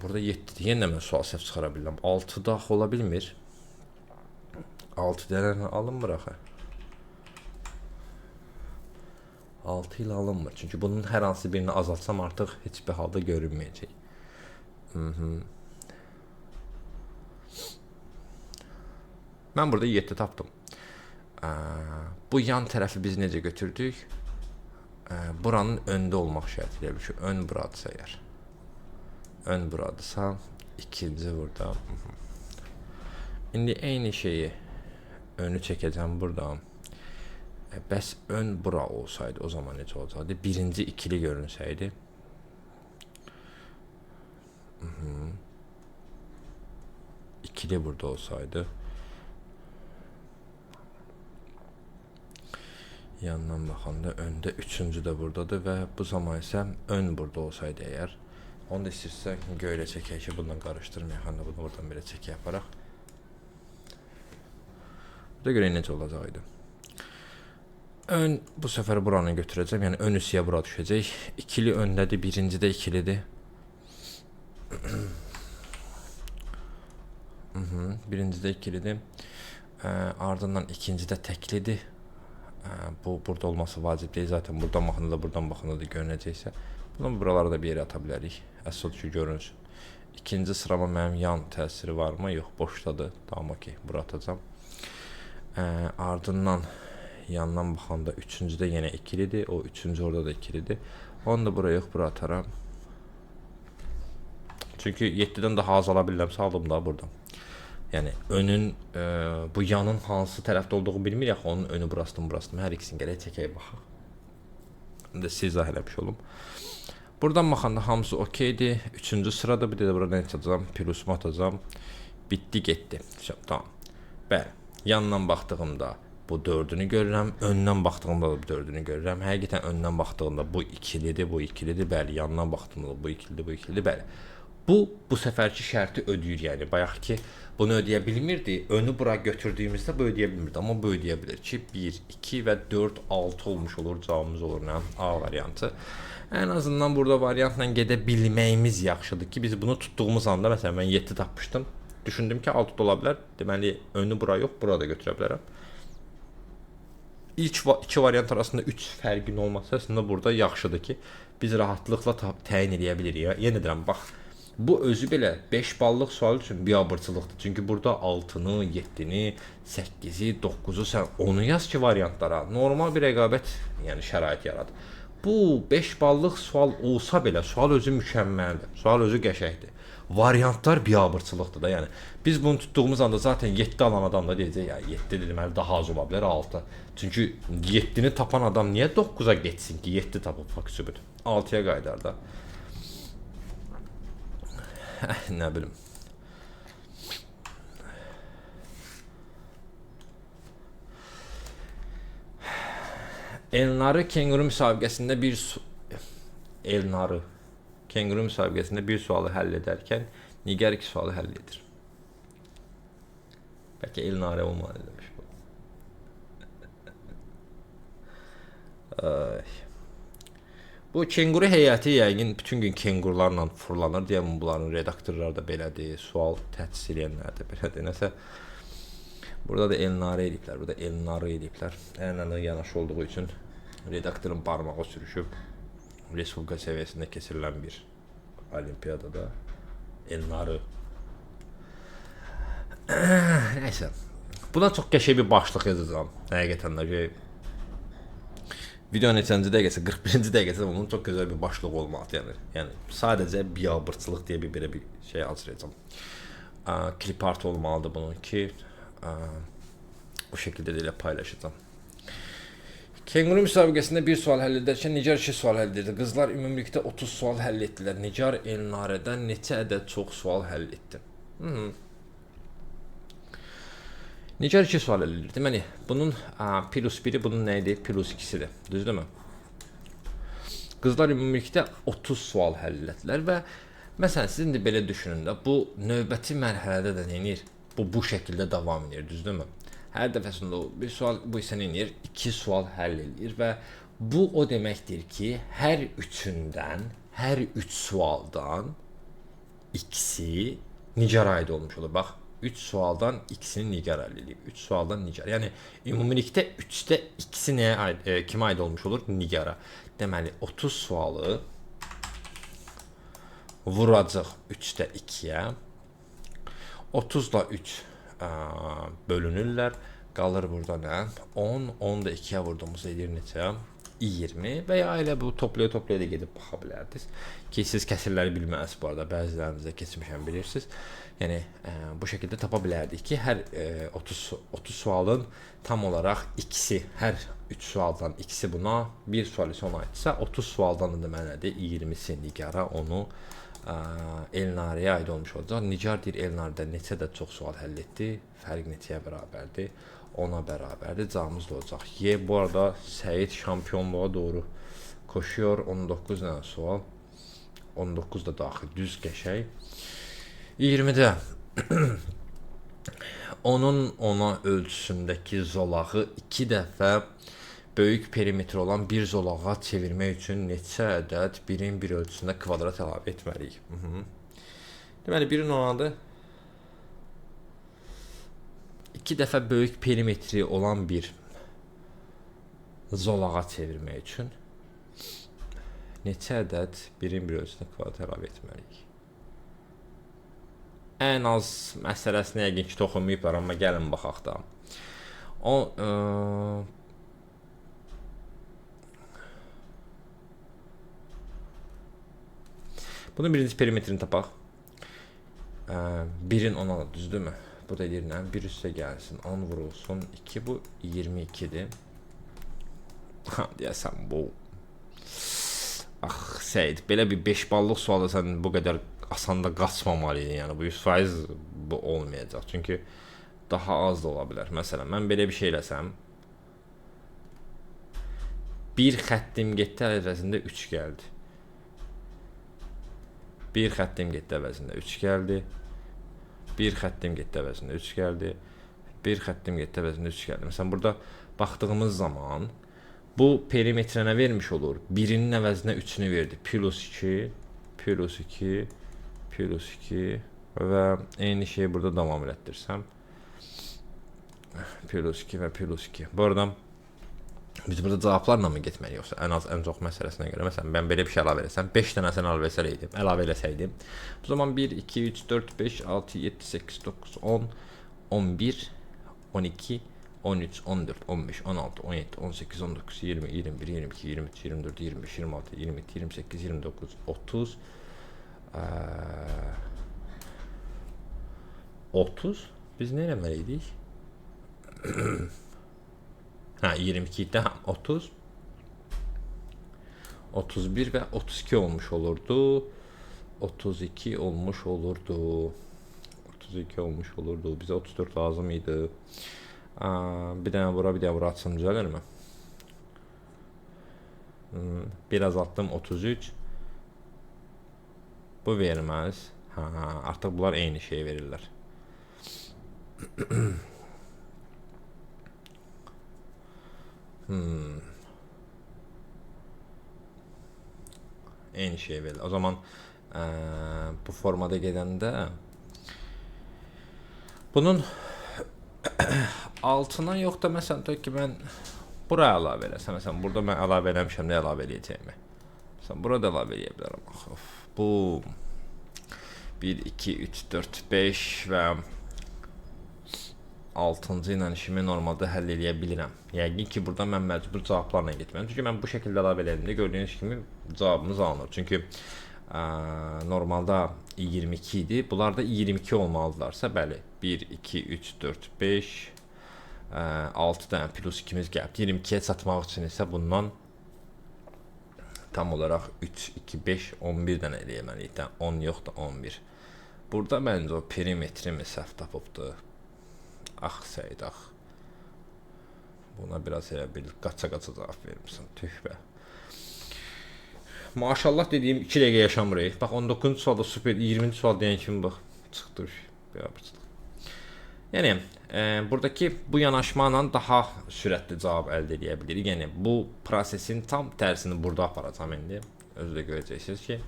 burada 7-dir. Yenə mən sual səhv çıxara bilirəm. 6 da ola bilmir. 6 dənə alınmır axı. 6 ilə alınmır. Çünki bunun hər hansı birini azaltsam artıq heç bir halda görünməyəcək. Mən burada 7 tapdım. Bu yan tərəfi biz necə götürdük? Buranın öndə olmaq şərti ilə ki, ön buradırsa əgər. Ön buradırsa, ikinci burada. İndi eyni şeyi önü çəkəcəm buradan. Bəs ön bura olsaydı o zaman necə olacaqdı? Birinci ikili görünsəydi. İkili burada olsaydı. Yandan baxanda öndə üçüncü də buradadır və bu zaman isə ön burada olsaydı əgər. Onu da istəyirsə göylə çəkək ki, bundan qarışdırmayaq. Hani bunu buradan belə çəkək yaparaq. Burada görə necə olacaqdı? Ön bu səfər buranı götürəcəm. Yəni ön üstüyə bura düşəcək. İkili öndədir, birinci də ikilidir. Birinci də ikilidir. Ardından ikinci də təklidir. Bu burada olması vacib deyil. Zaten buradan baxanda da buradan baxanda da görünəcəksə. Bunun buralara da bir yerə ata bilərik. Əsl ki görünsün. İkinci sırama mənim yan təsiri varmı? Yox, boşdadır. Tamam, okey. Bura atacağım. Ardından yandan baxanda üçüncü də yenə ikilidir. O üçüncü orada da ikilidir. Onu da buraya yox, bura ataram. Çünki 7-dən daha az ala bilirəmsə aldım da buradan. Yəni önün, bu yanın hansı tərəfdə olduğu bilmirik. Onun önü burasıdır, burasıdır. Hər ikisini gələk çəkək baxaq. İndi siz izah eləmiş olum. Buradan baxanda hamısı okeydir. Üçüncü sırada bir də buradan açacağım. Plusmu atacağım. Bitdi, getdi. Tamam. Bəli. Yandan baxdığımda bu dördünü görürəm. Öndən baxdığımda da bu dördünü görürəm. Həqiqətən öndən baxdığımda bu ikilidir, bu ikilidir. Bəli. Yandan baxdığımda bu ikilidir, bu ikilidir. Bəli. Bu səfərki şərti ödəyir. Yəni bayaq ki bunu ödəyə bilmirdi. Önü bura götürdüyümüzdə bu ödəyə bilmirdi. Amma bu ödəyə bilir ki 1, 2 və 4, 6 olmuş olur. Cavabımız olur nə? A variantı. Ən azından burada variantla gedə bilməyimiz yaxşıdır ki biz bunu tutduğumuz anda məsələn mən 7 tapmışdım. Düşündüm ki 6 da ola bilər. Deməli önü bura yox, bura da götürə bilərəm. İlk iki variant arasında 3 fərqin olması əslində burada yaxşıdır ki biz rahatlıqla təyin edə bilirik. Yenə deyirəm, bax Bu özü belə 5 ballıq sual üçün biabırçılıqdır. Çünki burada 6-nı, 7-ni, 8-i, 9-u sən onu yaz ki variantlara. Normal bir rəqabət, yəni şərait yarad. Bu 5 ballıq sual olsa belə sual özü mükəmməldir. Sual özü qəşəngdir. Variantlar biabırçılıqdır da. Yəni biz bunu tutduğumuz anda zaten 7 alan adam da deyəcək ya 7 deməli daha az ola bilər 6. Çünki 7-ni tapan adam niyə 9-a getsin ki? 7 tapıb faktübüt. 6-ya qaydar da. Nə bilim. Elnarı kenguru müsabiqəsində bir sualı həll edərkən Nigar 2 sualı həll edir. Bəlkə Elnarə olmalı demiş bu. Bu kenguru heyəti yəqin bütün gün kengurularla fırlanır deyə bunların redaktorları da belədir, sual tədris edənlər də belədir. Nəsə burada da Elnarə ediblər, burada Elnarə ediblər. Ənənə yanaşı olduğu üçün redaktorun barmağı sürüşüb respublika səviyyəsində keçirilən bir olimpiyadada Elnarə. Nəysə. Buna çox qəşəng bir başlıq yazacağam. Həqiqətən də video neçənci dəqiqəsi, 41-ci dəqiqəsi bunun çox gözəl bir başlıq olmalıdır. Yəni sadəcə biabırçılıq deyə belə bir şey hazırlayacağam. Klip art olmalıdır bunun ki, bu şəkildə də elə paylaşacağam. Kenguru müsabiqəsində bir sual həll edərkən Nigar 2 sual həll edirdi. Qızlar ümumilikdə 30 sual həll etdilər. Nigar Elnarədən neçə ədəd çox sual həll etdi? Nigar 2 sual həll edir. Deməli, bunun plus 1-i, bunun nə idi? Plus 2-sidir. Düzdürmü? Qızlar ümumilikdə 30 sual həll etdilər və məsələn, siz indi belə düşünün də, bu növbəti mərhələdə də nə edir? Bu şəkildə davam edir, düzdürmü? Hər dəfəsində bir sual, bu isə nə edir? 2 sual həll edir və bu o deməkdir ki, hər 3 sualdan ikisi Nigarə aid olmuş olur. Bax, 3 sualdan ikisini Nigar əldə edib. 3 sualdan Nigar. Yəni ümumilikdə 3-də ikisi nəyə aid, kimə aid olmuş olur? Nigara. Deməli 30 sualı vuracaq 3-də 2-yə. 30-la 3 bölünürlər. Qalır burada nə? 10, 10 da 2-yə vurduğumuz edir neçə? 20 və ya elə bu toplaya da gedib baxa bilərdiniz. Ki siz kəsirləri bilməlisiniz bu arada. Bəzilərinizə keçmişəm bilirsiniz. Yəni bu şəkildə tapa bilərdik ki, hər 30 sualın tam olaraq ikisi, hər 3 sualdan ikisi buna, bir sual isə ona aidsə, 30 sualdan da deməlidir 20-si Nigara, onu Elnarəyə aid olmuş olacaq. Nigar deyir Elnarədən neçə də çox sual həll etdi, fərq neçəyə bərabərdir? 10-a bərabərdir. Cavabımız da olacaq. Bu arada Səid şampiyonluğa doğru koşuyor. 19 dənə sual. 19 da daxil, düz qəşəng. 20-də onun ona ölçüsündəki zolağı 2 dəfə böyük perimetr olan bir zolağa çevirmək üçün neçə ədəd birin bir ölçüsündə kvadrat əlavə etməliyik? Deməli, birin oranı 2 dəfə böyük perimetri olan bir zolağa çevirmək üçün neçə ədəd birin bir ölçüsündə kvadrat əlavə etməliyik? Ən az məsələsini yəqin ki, toxunmayıblar, amma gəlin baxaq da. Bunun birinci perimetrini tapaq. 1-in 10-a düzdürmü? Bu da deyir nə? 1 üstə gəlsin, 10 vurulsun, 2 bu 22-dir. Deyəsən bu. Səid, belə bir 5 ballıq sualda sən bu qədər asanda qaçmamalıydın. Yəni bu 100% bu olmayacaq. Çünki daha az da ola bilər. Məsələn, mən belə bir şey eləsəm, bir xəttim getdi əvəzində 3 gəldi. Bir xəttim getdi əvəzində 3 gəldi. Bir xəttim getdi əvəzində 3 gəldi. Bir xəttim getdi əvəzində 3 gəldi. Məsələn, burada baxdığımız zaman bu perimetrə nə vermiş olur? 1-nin əvəzinə 3-ünü verdi. Plus 2, plus 2, plus 2 və eyni şeyi burada davam elətdirsəm. Plus 2 və plus 2. Bu arada Biz burada cavablarla mı getməliyik yoxsa ən çox məsələsinə görə? Məsələn, mən belə bir şey əlavə etsəm, 5 dənəsini əlavə eləsəydim, bu zaman 1, 2, 3, 4, 5, 6, 7, 8, 9, 10, 11, 12, 13, 14, 15, 16, 17, 18, 19, 20, 21, 22, 23, 24, 25, 26, 27, 28, 29, 30, 30. Biz nə eləməliydik? Ha, 22 də 30, 31 və 32 olmuş olurdu. 32 olmuş olurdu. 32 olmuş olurdu. Bizə 34 lazım idi. Bir dənə bura atsam düzəlirmi? Bir azaltdım 33. Bu verməz. Artıq bunlar eyni şey verirlər. Eyni şey verir. O zaman bu formada gedəndə bunun altına yox da məsələn deyək ki, mən bura əlavə eləsəm, məsələn burada mən əlavə eləmişəm, nə əlavə eləyəcəyimi. Məsələn burada əlavə eləyə bilərəm. Bu 1 2 3 4 5 və 6-cı ilə işimi normalda həll eləyə bilirəm. Yəqin ki, burada mən məcbur cavablarla getməliyəm. Çünki mən bu şəkildə əlavə elədiyimdə gördüyünüz kimi cavabımız alınır. Çünki normalda 22 idi. Bunlar da 22 olmalıdırsa, bəli. 1 2 3 4 5 6 dənə plus 2-miz gəlib. 22-yə çatmaq üçün isə bundan tam olaraq 3 2 5 11 dənə eləməliyik. 10 yox da 11. Burada məncə o perimetrimi səhv tapıbdı. Ax Səyid, ax. Buna biraz elə bir qaça-qaça cavab vermişsən. Tüh bə. Maşallah dediyim 2 dəqiqə yaşamırıq. Bax 19-cu sualda super, 20-ci sual deyən kimi bax çıxdı. Yəni buradakı bu yanaşmayla daha sürətli cavab əldə edə bilirik. Yəni bu prosesin tam tərsini burada aparacağam indi. Özü də görəcəksiniz ki,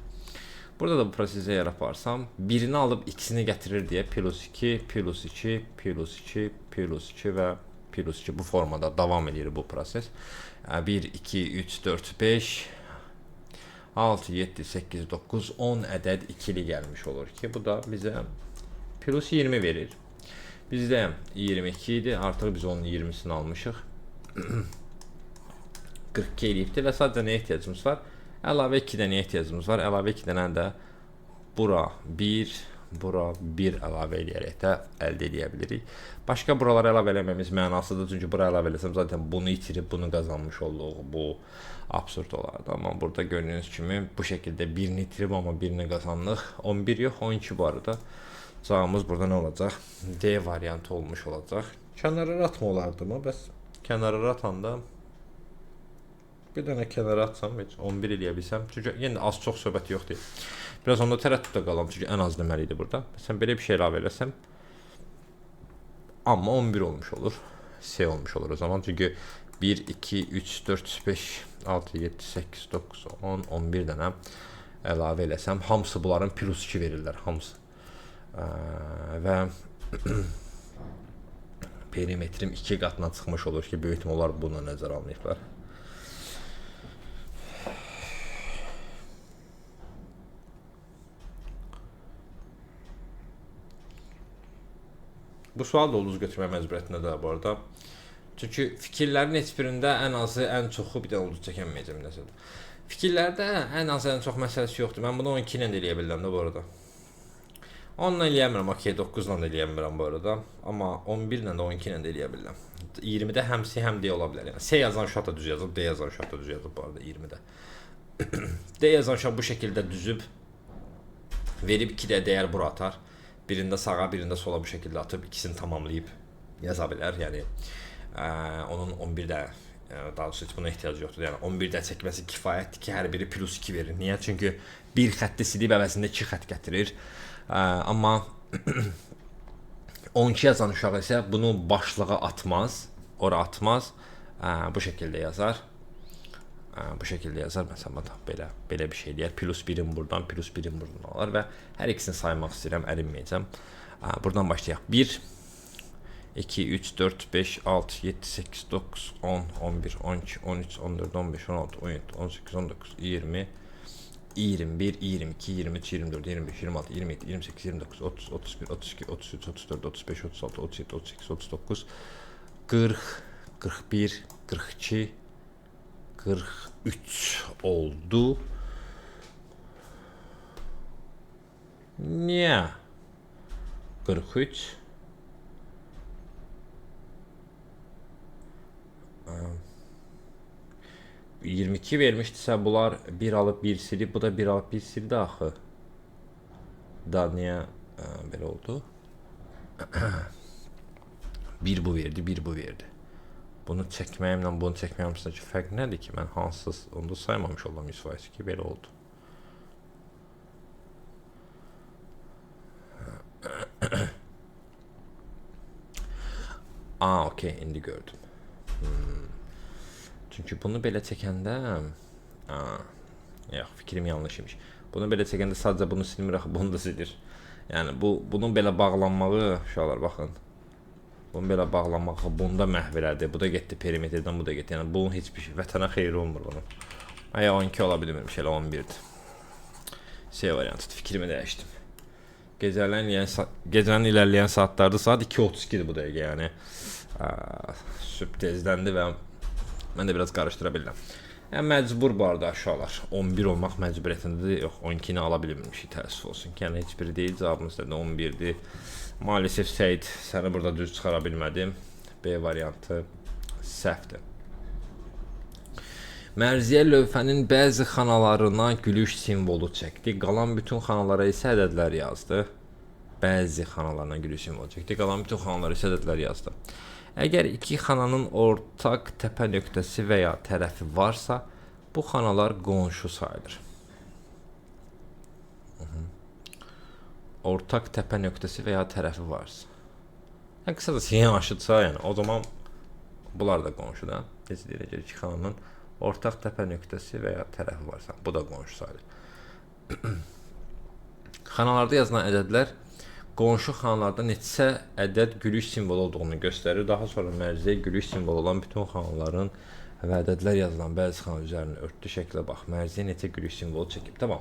burada da bu prosesi eğer yaparsam birini alıp ikisini getirir diye plus 2, plus 2, plus 2, plus 2 ve plus 2 bu formada devam ediyor bu proses. 1, 2, 3, 4, 5, 6, 7, 8, 9, 10 adet ikili gelmiş olur ki bu da bize plus 20 verir. Bizde 22 idi, artık biz onun 20'sini almışıq. 42 eləyibdir və sadəcə nə ehtiyacımız var? Əlavə 2 dənə ehtiyacımız var. Əlavə 2 dənə də bura 1, bura 1 əlavə eləyərək də əldə edə bilirik. Başqa buralara əlavə eləməmiz mənasıdır. Çünki bura əlavə eləsəm zaten bunu itirib bunu qazanmış olduq. Bu absurd olardı. Amma burada gördüyünüz kimi bu şəkildə birini itirib amma birini qazandıq. 11 yox, 12 bu arada. Cavabımız burada nə olacaq? D variantı olmuş olacaq. Kənarlara atma olardı mı? Bəs kənarlara atanda bir dənə kənara atsam heç 11 eləyə bilsəm. Çünki yenə az çox söhbət yoxdur. Biraz onda tərəddüddə qalam çünki ən az deməli idi burada. Sən belə bir şey əlavə eləsəm amma 11 olmuş olur. C olmuş olur o zaman. Çünki 1 2 3 4 5 6 7 8 9 10 11 dənə əlavə eləsəm hamısı bunların plus 2 verirlər hamısı. Və perimetrim 2 qatına çıxmış olur ki, böyük ihtimal olar bunu nəzərə almayıblar. Bu sual da ulduz götürmə məcburiyyətindədir bu arada. Çünki fikirlərin heç birində ən azı, ən çoxu bir də ulduz çəkənməyəcəm nəsədir. Fikirlərdə ən az, ən çox məsələsi yoxdur. Mən bunu 12 ilə də eləyə bilirəm də bu arada. 10 ilə eləyəmirəm, okey, 9 ilə də eləyəmirəm bu arada. Amma 11 ilə də 12 ilə də eləyə bilirəm. 20-də həm C, həm D ola bilər. Yəni C yazan şat da düz yazıb, D yazan şat da düz yazıb bu arada 20-də. D yazan şat bu şəkildə düzüb verib 2 də dəyər bura atar. Birində sağa, birində sola bu şəkildə atıb ikisini tamamlayıb yaza bilər. Yəni onun 11-də daha doğrusu heç buna ehtiyac yoxdur. Yəni 11-də çəkməsi kifayətdir ki, hər biri plus 2 verir. Niyə? Çünki bir xətti silib əvəzində 2 xətt gətirir. Amma 12 yazan uşaq isə bunu başlığa atmaz, ora atmaz. Bu şəkildə yazar. Bu şəkildə yazar. Məsələn, belə bir şey deyər. Plus 1'in buradan, plus 1'in buradan alar və hər ikisini saymaq istəyirəm, ərinməyəcəm. Buradan başlayaq. 1, 2, 3, 4, 5, 6, 7, 8, 9, 10, 11, 12, 13, 14, 15, 16, 17, 18, 19, 20, 21, 22, 23, 24, 25, 26, 27, 28, 29, 30, 31, 32, 33, 34, 35, 36, 37, 38, 39, 40, 41, 42, 43 oldu. Niye? 43. 22 vermişdisə bunlar bir alıp bir silib, bu da bir alıp bir sildi axı. Da niyə belə oldu? Bir bu verdi, bir bu verdi. Bunu çəkməyimlə bunu çəkməyim arasındakı fərq nədir ki? Mən hansız onu da saymamış olam 100% ki, belə oldu. Okey, indi gördüm. Çünki bunu belə çəkəndə yox, fikrim yanlış imiş. Bunu belə çəkəndə sadəcə bunu silmir, bunu da silir. Yəni bunun belə bağlanmağı, uşaqlar baxın. Bunun belə bağlanmağı bunda məhv elədi. Bu da getdi perimetrdən, bu da getdi. Yəni bunun heç bir şey vətənə xeyri olmur bunun. Aya 12 ola bilmirmiş, elə 11-dir. C variantı, fikrimi dəyişdim. Gecənin ilərləyən saatlarda saat 2:32-dir bu dəqiqə, yəni. Sübh tezdəndi və mən də biraz qarışdıra bilirəm. Yəni məcbur bu arada uşaqlar. 11 olmaq məcburiyyətindədir. Yox, 12-ni ala bilmirmişik, təəssüf olsun. Yəni heç biri deyil, cavabımız da 11-dir. Maalesef Seyid, səni burada düz çıxara bilmədim. B variantı səhvdir. Mərziyə lövhənin bəzi xanalarına gülüş simvolu çəkdi. Qalan bütün xanalara isə ədədlər yazdı. Bəzi xanalarına gülüş simvolu çəkdi. Qalan bütün xanalara isə ədədlər yazdı. Əgər iki xananın ortaq təpə nöqtəsi və ya tərəfi varsa, bu xanalar qonşu sayılır. Ortaq təpə nöqtəsi və ya tərəfi varsa. Qısacası yanaşıdsa, yəni o zaman bunlar da qonşudur. Necə deyiləcək, iki xananın ortaq təpə nöqtəsi və ya tərəfi varsa, bu da qonşu sayılır. Xanalarda yazılan ədədlər qonşu xanalarda neçə ədəd gülüş simvolu olduğunu göstərir. Daha sonra mərziyə gülüş simvolu olan bütün xanaların və ədədlər yazılan bəzi xana üzərinə örtdü şəklə bax. Mərziyə neçə gülüş simvolu çəkib. Tamam.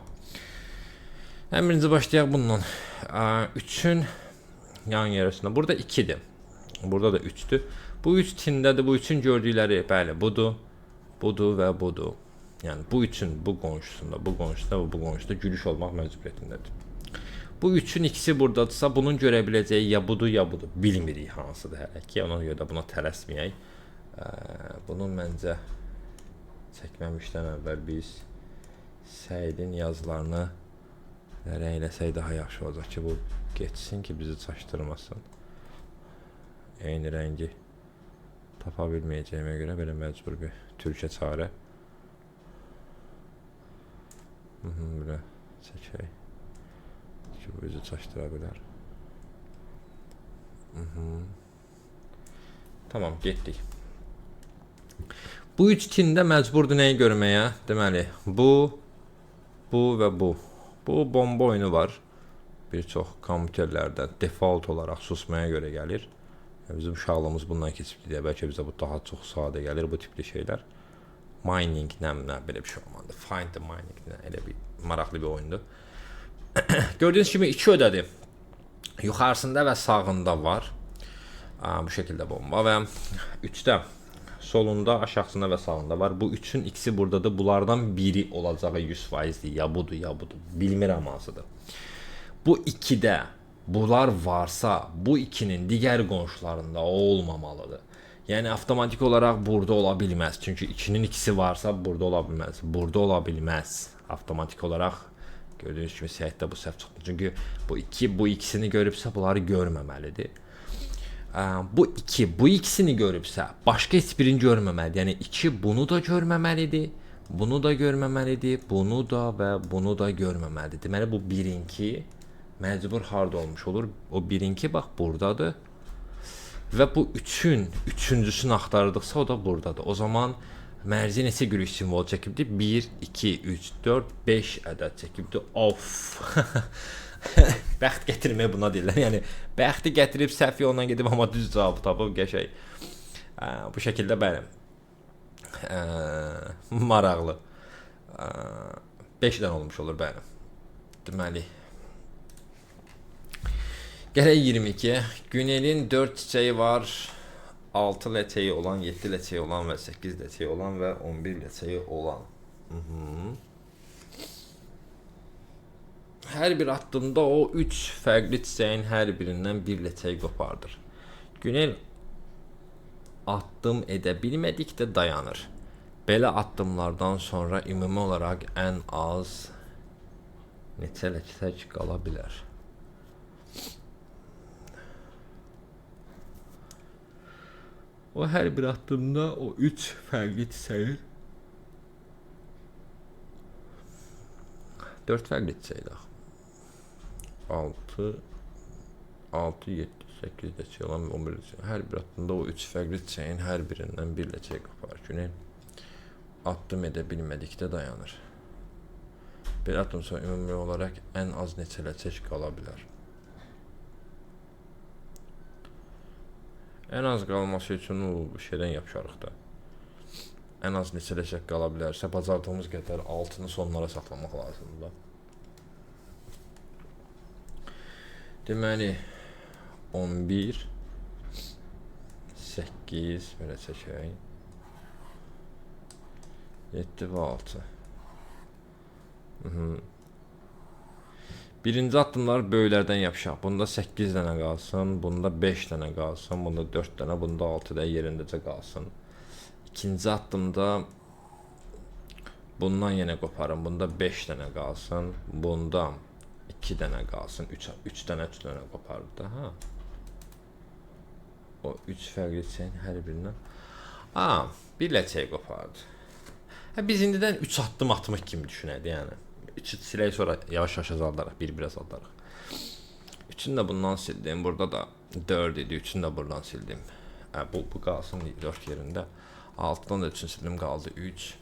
Ən birinci başlayaq bundan. 3-ün yan yarısında. Burada 2-dir. Burada da 3-dür. Bu 3 tindədir. Bu 3-ün gördükləri, bəli, budur. Budur və budur. Yəni bu 3-ün bu qonşusunda, bu qonşusunda və bu qonşusunda gülüş olmaq məcburiyyətindədir. Bu 3-ün ikisi buradadırsa, bunun görə biləcəyi ya budur, ya budur. Bilmirik hansıdır hələ ki. Ona görə də buna tələsməyək. Bunun məncə çəkməmişdən əvvəl biz Səidin yazılarını rəyləsək daha yaxşı olacaq ki, bu geçsin ki, bizi çaşdırmasın. Eyni rəngi tapa bilməyəcəyimə görə belə məcbur bir türkə çarə. Belə çəkək. Ki, bu bizi çaşdıra bilər. Tamam, getdik. Bu 3 tində məcburdur nəyi görməyə? Deməli, bu və bu. Bu bomba oyunu var. Bir çox kompüterlərdə default olaraq susmaya görə gəlir. Bizim uşaqlığımız bundan keçibdir deyə bəlkə bizə bu daha çox sadə gəlir, bu tipli şeylər. Mining, nə belə bir şey olmadı. Find the mining, elə bir maraqlı bir oyundur. Gördüğünüz kimi 2 ödədir. Yuxarısında və sağında var. Bu şəkildə bomba və 3-də solunda, aşağısında və sağında var. Bu 3-ün ikisi buradadır. Bunlardan biri olacağı 100%'dir. Ya budur, ya budur. Bilmirəm hansıdır. Bu 2-də bunlar varsa, bu 2-nin digər qonşularında olmamalıdır. Yəni avtomatik olaraq burada ola bilməz. Çünki 2-nin ikisi varsa burada ola bilməz. Burada ola bilməz. Avtomatik olaraq gördüyünüz kimi səhətdə bu səhv çıxdı. Çünki bu 2 bu ikisini görübsə bunları görməməlidir. Bu 2 bu ikisini görübsə başqa heç birini görməməlidir. Yəni 2 bunu da görməməlidir. Bunu da görməməlidir. Bunu da və bunu da görməməlidir. Deməli bu 1-inki məcbur harda olmuş olur? O 1-inki bax buradadır. Və bu 3-ün üçüncüsünü axtardıqsa o da buradadır. O zaman mərzi neçə gülüş simvolu çəkibdi? 1, 2, 3, 4, 5 ədəd çəkibdi. Of. Bəxt gətirmək buna deyirlər. Yəni bəxti gətirib səhv yolla gedib amma düz cavabı tapıb qəşəng. Bu şəkildə bəli. Maraqlı. 5 dənə olmuş olur bəli. Deməli. Gələk 22. Günelin 4 çiçəyi var. 6 ləçəyi olan, 7 ləçəyi olan və 8 ləçəyi olan və 11 ləçəyi olan. Hər bir addımda o 3 fərqli çiçəyin hər birindən bir ləçək qopardır. Günel addım edə bilmədikdə dayanır. Belə addımlardan sonra ümumi olaraq ən az neçə ləçək qala bilər? O hər bir addımda o 3 fərqli çiçəyin 4 fərqli çiçəkdir. 6, 7, 8 ləçək olan 11 ləçək. Hər bir addımda o 3 fərqli çiçəyin hər birindən bir ləçək qopar. Günel addım edə bilmədikdə dayanır. Bir addım sonra ümumi olaraq ən az neçə ləçək qala bilər? Ən az qalması üçün bu şeydən yapışarıq da. Ən az neçə ləçək qala bilərsə, bacardığımız qədər 6-nı sonlara saxlamaq lazımdır. Deməli 11 8 belə çəkək. 7 və 6. Birinci addımlar böyüklərdən yapışaq. Bunda 8 dənə qalsın, bunda 5 dənə qalsın, bunda 4 dənə, bunda 6 dənə yerindəcə qalsın. İkinci addımda bundan yenə qoparım. Bunda 5 dənə qalsın, bunda 2 dənə qalsın, 3 dənə qoparıb da, ha. O 3 fərqli çiçəyin hər birindən. Bir ləçək qopardı. Biz indidən 3 addım atmaq kimi düşünədik, yəni. 3 silək sonra yavaş-yavaş azaldarıq, bir azaldarıq. 3-ünü də bundan sildim. Burada da 4 idi, 3-ünü də buradan sildim. Bu qalsın 4 yerində. 6-dan da 3-ünü sildim, qaldı 3.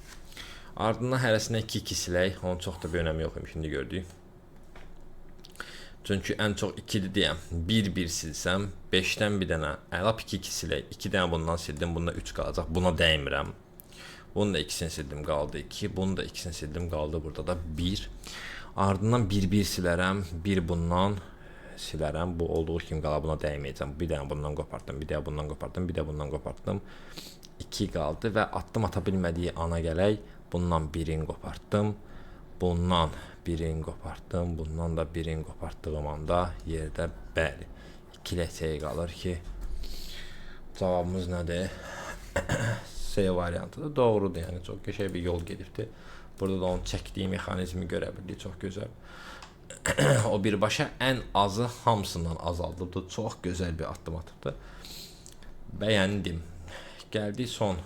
Ardından hərəsindən 2 silək. Onun çox da bir önəmi yox imiş, şimdi gördük. Çünki ən çox 2-dir deyəm. 1 silsəm, 5-dən bir dənə, lap 2 silək. 2 dənə bundan sildim, bunda 3 qalacaq. Buna dəymirəm. Bunun da 2-sini sildim, qaldı 2. Bunun da 2-sini sildim, qaldı burada da 1. Ardından 1 silərəm, 1 bundan silərəm. Bu olduğu kimi qala, buna dəyməyəcəm. Bir dənə bundan qopartdım, bir dənə bundan qopartdım, bir də bundan qopartdım. 2 qaldı və addım ata bilmədiyi ana gələk. Bundan 1-in qopartdım. Bundan 1-in qopartdım. Bundan da 1-in qopartdığım anda yerdə bəli 2 ləçək qalır ki, cavabımız nədir? C variantı da doğrudur, yəni çox qəşəng bir yol gedibdir. Burada da onun çəkdiyi mexanizmi görə bildik, çox gözəl. O birbaşa ən azı hamısından azaldıbdır, çox gözəl bir addım atıbdır. Bəyəndim. Gəldik son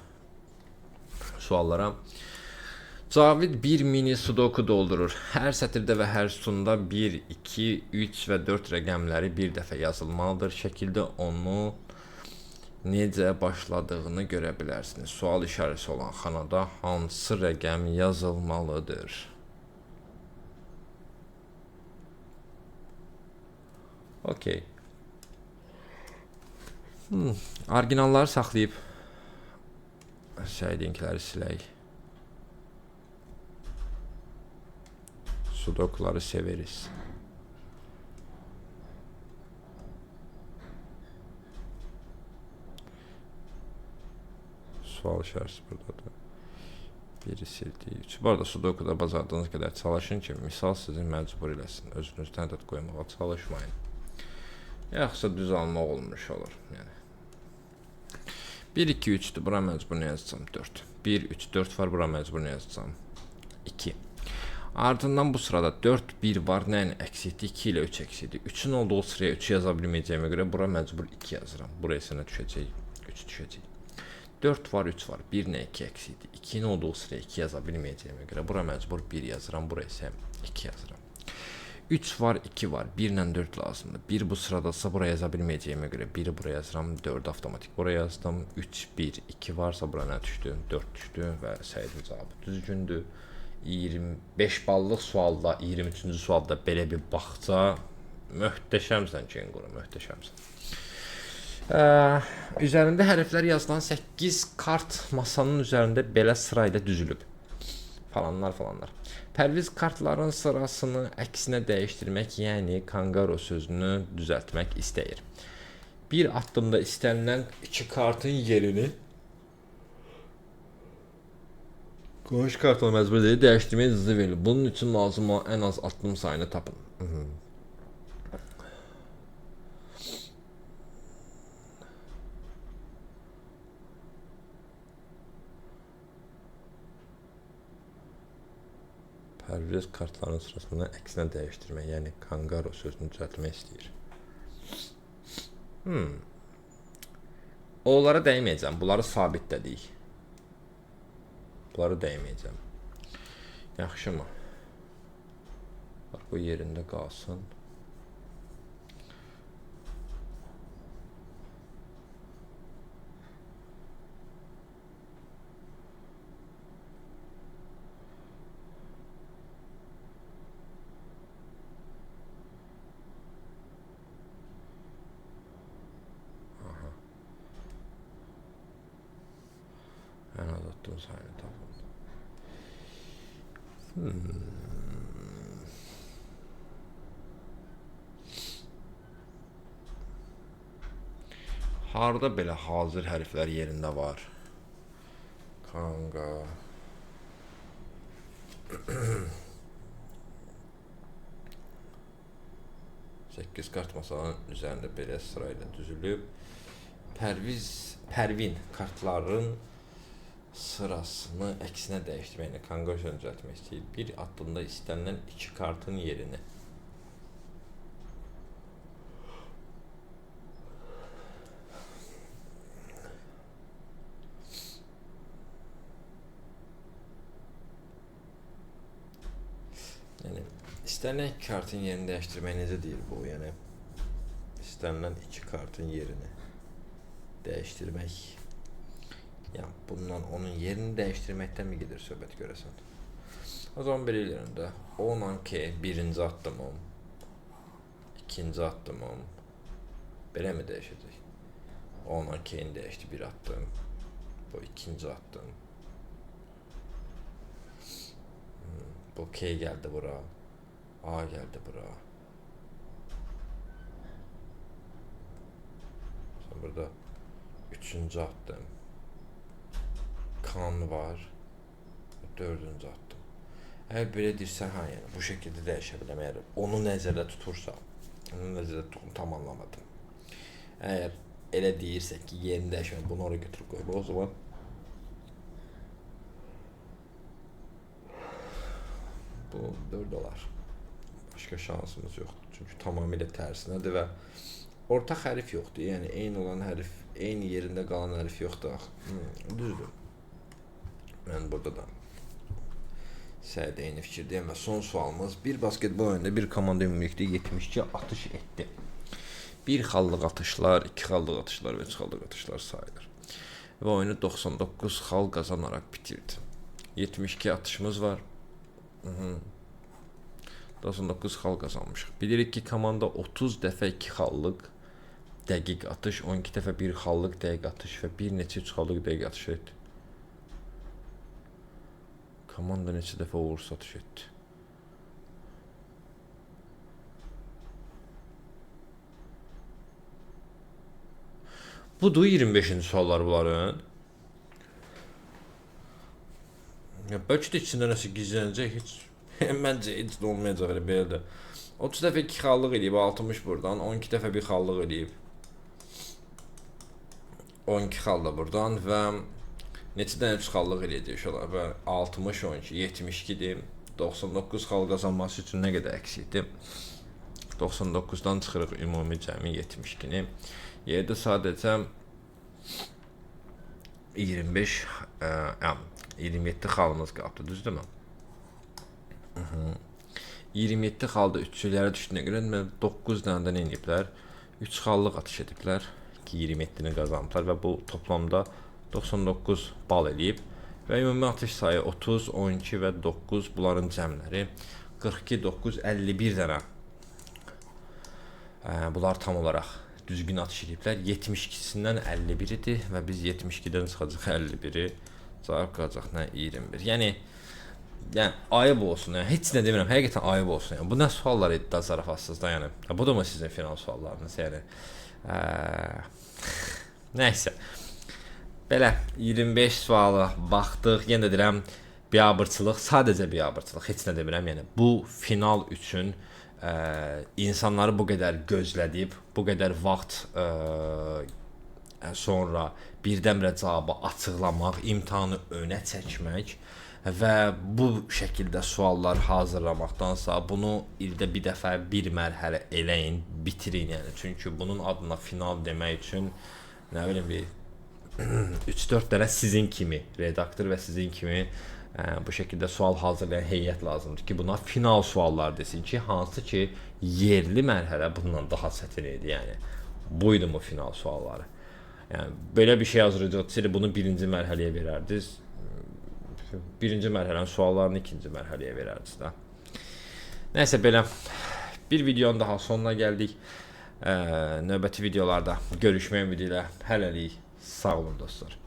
suallara. Cavid bir mini sudoku doldurur. Hər sətirdə və hər sütunda 1, 2, 3 və 4 rəqəmləri bir dəfə yazılmalıdır. Şəkildə onu necə başladığını görə bilərsiniz. Sual işarəsi olan xanada hansı rəqəm yazılmalıdır? Okey. Orijinalları saxlayıb shadingləri silək. Sudokuları severiz. Sual işarəsi buradadır. Biri sildik. 3. Bu arada sudokuda bacardığınız qədər çalışın ki, misal sizi məcbur eləsin. Özünüz tədad qoymağa çalışmayın. Yaxşı düz almaq olmuş olur. Yəni 1, 2, 3-dür. Bura məcbur nə yazacağım? 4. 1, 3, 4 var. Bura məcbur nə yazacağım? 2. Ardından bu sırada 4, 1 var. Nəyin əksidir? 2 ilə 3 əksidir. 3-ün olduğu sıraya 3 yaza bilməyəcəyimə görə bura məcbur 2 yazıram. Buraya sənə düşəcək. 3 düşəcək. 4 var, 3 var. 1 nə 2 əksidir. 2-nin olduğu sıraya 2 yaza bilməyəcəyimə görə bura məcbur 1 yazıram. Buraya isə 2 yazıram. 3 var, 2 var. 1 ilə 4 lazımdır. 1 bu sıradasa buraya yaza bilməyəcəyimə görə 1-i buraya yazıram. 4 avtomatik buraya yazdım. 3, 1, 2 varsa bura nə düşdü? 4 düşdü və səhidin cavabı düzgündür. 25 ballıq sualda, 23-cü sualda belə bir baxca Möhtəşəmsən kenguru, möhtəşəmsən. Üzərində hərflər yazılan 8 kart masanın üzərində belə sırayla düzülüb. Falanlar. Pərviz kartların sırasını əksinə dəyişdirmək, yəni kangaro sözünü düzəltmək istəyir. Bir addımda istənilən 2 kartın yerini qonşu kartla məcbur edib dəyişdirməyə icazə verilir. Bunun üçün lazım olan ən az addım sayını tapın. Pərviz kartların sırasını əksinə dəyişdirmək, yəni kangaro sözünü düzəltmək istəyir. Onlara dəyməyəcəm, bunları sabitlədik. Bunları dəyməyəcəm. Yaxşı mı? Bax, bu yerində qalsın. Ən az addım sayını tapın. Harda belə hazır hərflər yerində var? Kanga. Sekiz kart masanın üzərində belə sırayla düzülüb. Pərvin kartların sırasını əksinə dəyişdirməklə kangaro sözünü düzəltmək istəyir. Bir addımda istənilən 2 kartın yerini. Yəni istənilən 2 kartın yerini dəyişdirmək necə deyil bu? Yəni istənilən 2 kartın yerini dəyişdirmək. Yəni bundan onun yerini dəyişdirməkdən mi gedir söhbət görəsən? O zaman belə eləyirəm də. Onunla ki, birinci addımım, ikinci addımım belə mi dəyişəcək? Onunla K-ni dəyişdi bir addım. Bu ikinci addım. Bu K gəldi bura. A gəldi bura. Sonra burada üçüncü addım. Kan var. Dördüncü addım. Əgər belə deyirsən, yəni bu şəkildə dəyişə biləm. Əgər onu nəzərdə tutursam, tam anlamadım. Əgər elə deyirsək ki, yerini dəyişmək, bunu oraya götürüb qoyub, o zaman bu 4 olar. Başqa şansımız yoxdur. Çünki tamamilə tərsinədir və ortaq hərf yoxdur. Yəni eyni olan hərf, eyni yerində qalan hərf yoxdur. Düzdür. Mən burada da səhədə eyni fikirdəyim və son sualımız. Bir basketbol oyunda bir komanda ümumilikdə 72 atış etdi. 1 xallıq atışlar, 2 xallıq atışlar və 3 xallıq atışlar sayılır. Və oyunu 99 xal qazanaraq bitirdi. 72 atışımız var. 99 xal qazanmışıq. Bilirik ki, komanda 30 dəfə 2 xallıq dəqiq atış, 12 dəfə 1 xallıq dəqiq atış və bir neçə 3 xallıq dəqiq atış etdi. Komanda neçə dəfə uğursuz atış etdi? Budur 25-ci suallar bunların. Bəlkə də içində nəsə gizlənəcək, heç məncə heç də olmayacaq belə də. 30 dəfə 2 xallıq eləyib, 60 buradan, 12 dəfə 1 xallıq eləyib. 12 xal da buradan və neçə dənə 3 xallıq eləyəcək olar və 60, 12, 72-dir. 99 xal qazanması üçün nə qədər əksikdir? 99-dan çıxırıq ümumi cəmi 72-ni. Yerdə sadəcə 27 xalımız qaldı, düzdürmü? 27 xalda 3-cülərə düşdüyünə görə 9 dənədən eləyiblər. 3 xallıq atış ediblər ki, 27-ni qazanıblar və bu toplamda 99 bal eləyib və ümumi atış sayı 30, 12 və 9 bunların cəmləri 42, 9, 51 dənə Bunlar tam olaraq düzgün atış ediblər. 72-sindən 51-dir və biz 72-dən çıxacaq 51-i. Cavab qalacaq nə 21. Yəni ayıb olsun. Yəni heç nə demirəm. Həqiqətən ayıb olsun. Yəni bu nə suallar idi da zarafatsız da yəni. Bu da mı sizin final suallarınız yəni? Nəysə. Belə 25 suala baxdıq. Yenə də deyirəm, biabırçılıq, sadəcə biabırçılıq, heç nə demirəm. Yəni bu final üçün insanları bu qədər gözlədib, bu qədər vaxt sonra birdən-birə cavabı açıqlamaq, imtahanı önə çəkmək və bu şəkildə suallar hazırlamaqdansa bunu ildə bir dəfə bir mərhələ eləyin, bitirin yəni. Çünki bunun adına final demək üçün nə bilim bir 3-4 dənə sizin kimi redaktor və sizin kimi bu şəkildə sual hazırlayan heyət lazımdır ki, buna final suallar desin ki, hansı ki yerli mərhələ bundan daha çətin idi. Yəni buydu mu final sualları? Yəni belə bir şey hazırlayacaqsınız, bunu birinci mərhələyə verərdiniz. Birinci mərhələnin suallarını ikinci mərhələyə verərdiniz də. Nəysə belə bir videonun daha sonuna gəldik. Növbəti videolarda görüşmək ümidi ilə hələlik sağ olun dostlar.